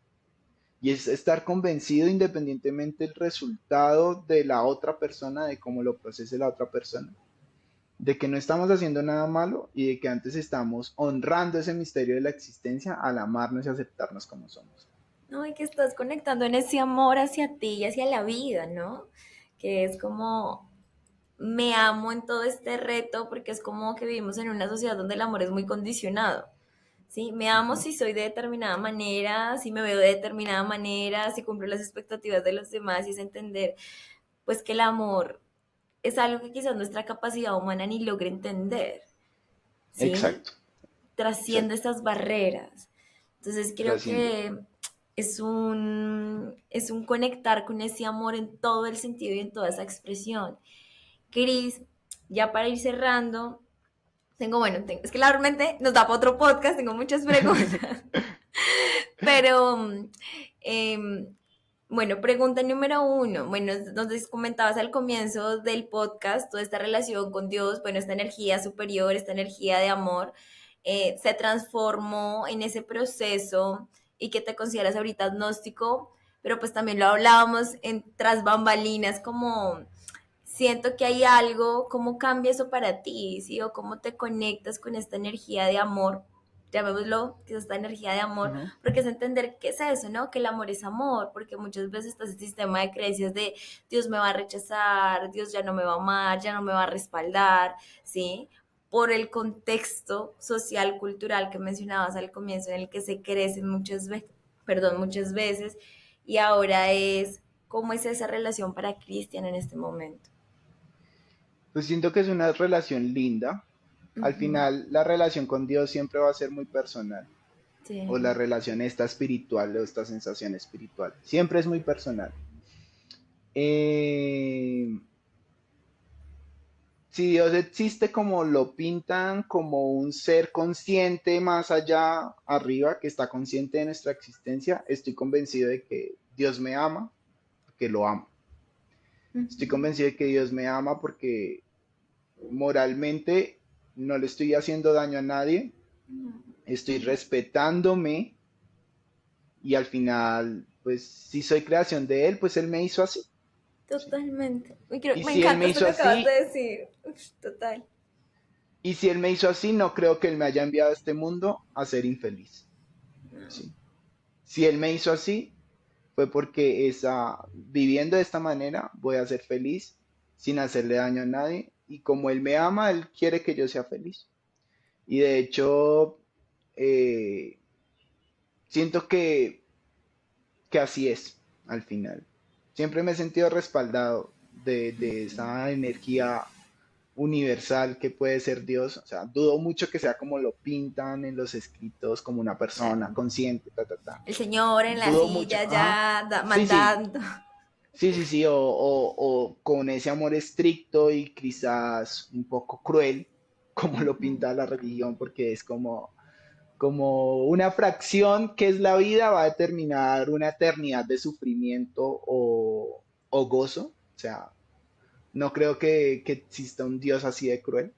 Y es estar convencido independientemente del resultado de la otra persona, de cómo lo procese la otra persona, de que no estamos haciendo nada malo y de que antes estamos honrando ese misterio de la existencia al amarnos y aceptarnos como somos. No, y que estás conectando en ese amor hacia ti y hacia la vida, ¿no? Que es como, me amo en todo este reto porque es como que vivimos en una sociedad donde el amor es muy condicionado. ¿Sí? Me amo Ujú. si soy de determinada manera, si me veo de determinada manera, si cumplo las expectativas de los demás y es entender, pues que el amor es algo que quizás nuestra capacidad humana ni logre entender, ¿sí? Exacto, Trasciende exacto. estas barreras. Entonces creo Trasciende. que es un conectar con ese amor en todo el sentido y en toda esa expresión. Cris, ya para ir cerrando, es que realmente nos da para otro podcast, tengo muchas preguntas, pero bueno, pregunta número uno. Bueno, nos comentabas al comienzo del podcast toda esta relación con Dios, bueno, esta energía superior, esta energía de amor, se transformó en ese proceso y que te consideras ahorita agnóstico, pero pues también lo hablábamos en tras bambalinas, como siento que hay algo, ¿cómo cambia eso para ti? ¿Sí? O cómo te conectas con esta energía de amor, llamémoslo, que es esta energía de amor, Ujú. porque es entender qué es eso, ¿no? Que el amor es amor, porque muchas veces está ese sistema de creencias de Dios me va a rechazar, Dios ya no me va a amar, ya no me va a respaldar, ¿sí? Por el contexto social, cultural que mencionabas al comienzo, en el que se crece muchas veces, y ahora es, ¿cómo es esa relación para Cristian en este momento? Pues siento que es una relación linda. Al Ujú. final, la relación con Dios siempre va a ser muy personal. O Sí, la relación esta espiritual o esta sensación espiritual. Siempre es muy personal. Eh, si Dios existe como lo pintan, como un ser consciente más allá, arriba, que está consciente de nuestra existencia, estoy convencido de que Dios me ama, porque lo amo. Estoy ujú, convencido de que Dios me ama porque moralmente no le estoy haciendo daño a nadie, estoy respetándome y al final, pues si soy creación de Él, pues Él me hizo así. ¿Sí? totalmente. Y Me si Él encanta me esto hizo que acabas de así, decir. Uf, total. y si Él me hizo así, no creo que Él me haya enviado a este mundo a ser infeliz. ¿Sí? Si Él me hizo así, fue porque viviendo de esta manera voy a ser feliz sin hacerle daño a nadie. Y como Él me ama, Él quiere que yo sea feliz. Y de hecho, eh, siento que así es al final. Siempre me he sentido respaldado de esa energía universal que puede ser Dios. O sea, dudo mucho que sea como lo pintan en los escritos, como una persona Claro. consciente, ta, ta, ta. El señor en la Dudo mucho. silla Ajá. ya Sí, sí, mandando. sí, sí, sí, o con ese amor estricto y quizás un poco cruel, como lo Ujú. pinta la religión, porque es como una fracción que es la vida va a determinar una eternidad de sufrimiento o gozo. O sea, no creo que exista un Dios así de cruel.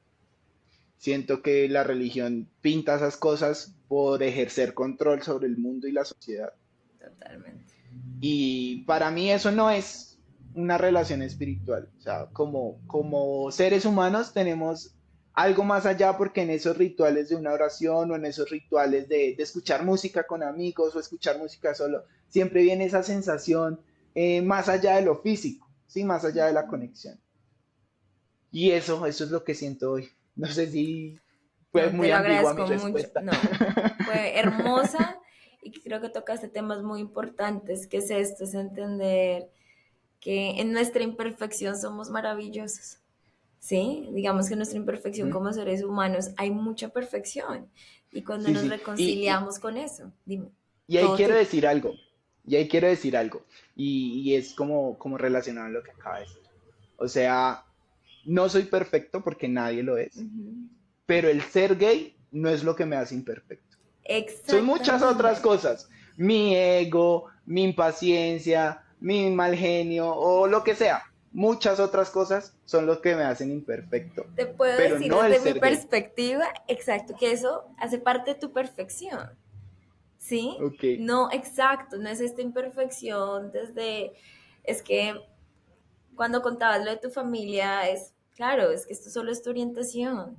Siento que la religión pinta esas cosas por ejercer control sobre el mundo y la sociedad. Totalmente. Y para mí eso no es una relación espiritual. O sea, como seres humanos tenemos algo más allá porque en esos rituales de una oración o en esos rituales de escuchar música con amigos o escuchar música solo, siempre viene esa sensación más allá de lo físico, ¿sí? Más allá de la conexión. Y eso es lo que siento hoy. No sé si fue No, te muy lo ambigua mi agradezco mucho. respuesta. No, fue hermosa y creo que tocaste temas muy importantes, que es esto, es entender que en nuestra imperfección somos maravillosos. ¿Sí? Digamos que en nuestra imperfección Ujú. como seres humanos hay mucha perfección. Y cuando Sí, nos sí. reconciliamos con eso, dime, Y ahí todo quiero tipo. decir algo. Y ahí quiero decir algo. Y es como relacionado a lo que acaba de decir. O sea, no soy perfecto porque nadie lo es, Ujú. pero el ser gay no es lo que me hace imperfecto. Son muchas otras Exactamente. cosas. Mi ego, mi impaciencia, mi mal genio o lo que sea. Muchas otras cosas son lo que me hacen imperfecto, Te puedo pero decir no el desde mi ser gay. perspectiva, exacto, que eso hace parte de tu perfección. ¿Sí? Ok. No, exacto, no es esta imperfección desde, es que cuando contabas lo de tu familia, es, claro, es que esto solo es tu orientación,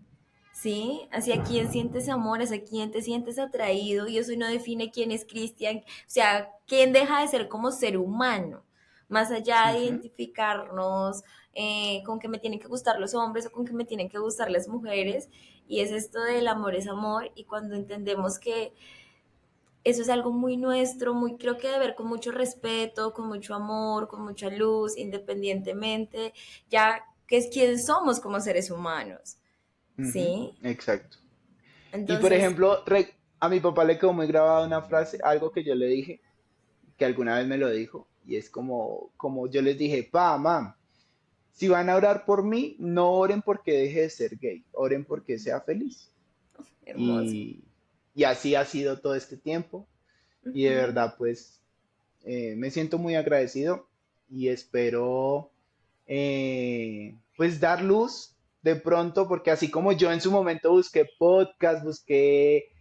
¿sí? Hacia quién sientes amor, hacia quién te sientes atraído, y eso no define quién es Cristian, o sea, quién deja de ser como ser humano, más allá de Ujú. identificarnos con que me tienen que gustar los hombres o con que me tienen que gustar las mujeres, y es esto del amor es amor, y cuando entendemos que eso es algo muy nuestro, muy creo que de ver con mucho respeto, con mucho amor, con mucha luz, independientemente, ya que es quien somos como seres humanos, Ujú. ¿sí? Exacto. Y por Entonces, ejemplo, a mi papá le quedó muy grabada una frase, algo que yo le dije, que alguna vez me lo dijo, y es como yo les dije, pa, mam, si van a orar por mí, no oren porque deje de ser gay, oren porque sea feliz. hermoso. Y, y así ha sido todo este tiempo, y de Ujú. verdad, pues, me siento muy agradecido y espero, pues, dar luz de pronto, porque así como yo en su momento busqué podcasts, busqué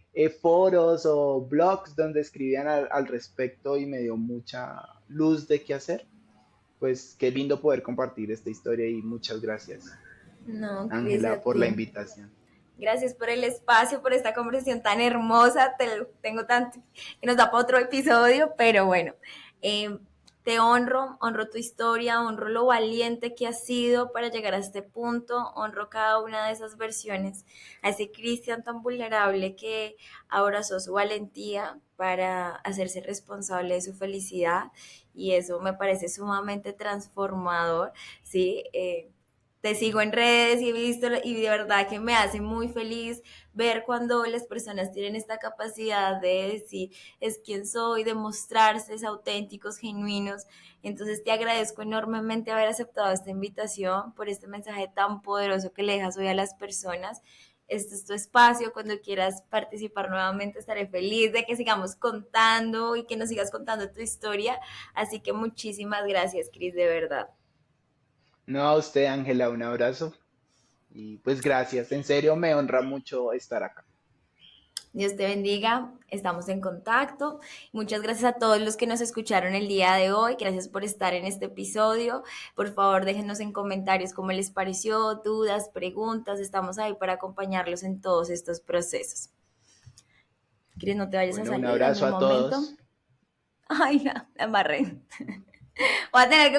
foros o blogs donde escribían al respecto y me dio mucha luz de qué hacer, pues qué lindo poder compartir esta historia y muchas gracias, No, Cris, a Ángela, por la ti. invitación. Gracias por el espacio, por esta conversación tan hermosa. Tengo tanto que nos da para otro episodio, pero bueno, eh, te honro, honro tu historia, honro lo valiente que has sido para llegar a este punto, honro cada una de esas versiones, a ese Cristian tan vulnerable que abrazó su valentía para hacerse responsable de su felicidad y eso me parece sumamente transformador, ¿sí? Te sigo en redes y he visto y de verdad que me hace muy feliz ver cuando las personas tienen esta capacidad de decir es quien soy, de mostrarse auténticos, genuinos. Entonces te agradezco enormemente haber aceptado esta invitación por este mensaje tan poderoso que le dejas hoy a las personas. Este es tu espacio, cuando quieras participar nuevamente estaré feliz de que sigamos contando y que nos sigas contando tu historia. Así que muchísimas gracias, Cris, de verdad. No a usted, Ángela, un abrazo y pues gracias, en serio me honra mucho estar acá. Dios te bendiga, estamos en contacto. Muchas gracias a todos los que nos escucharon el día de hoy. Gracias por estar en este episodio. Por favor, déjenos en comentarios cómo les pareció, dudas, preguntas. Estamos ahí para acompañarlos en todos estos procesos. ¿Quieres no te vayas a Bueno, un salir? Dame abrazo un a momento. todos. Ay, no, la embarré. Voy a tener que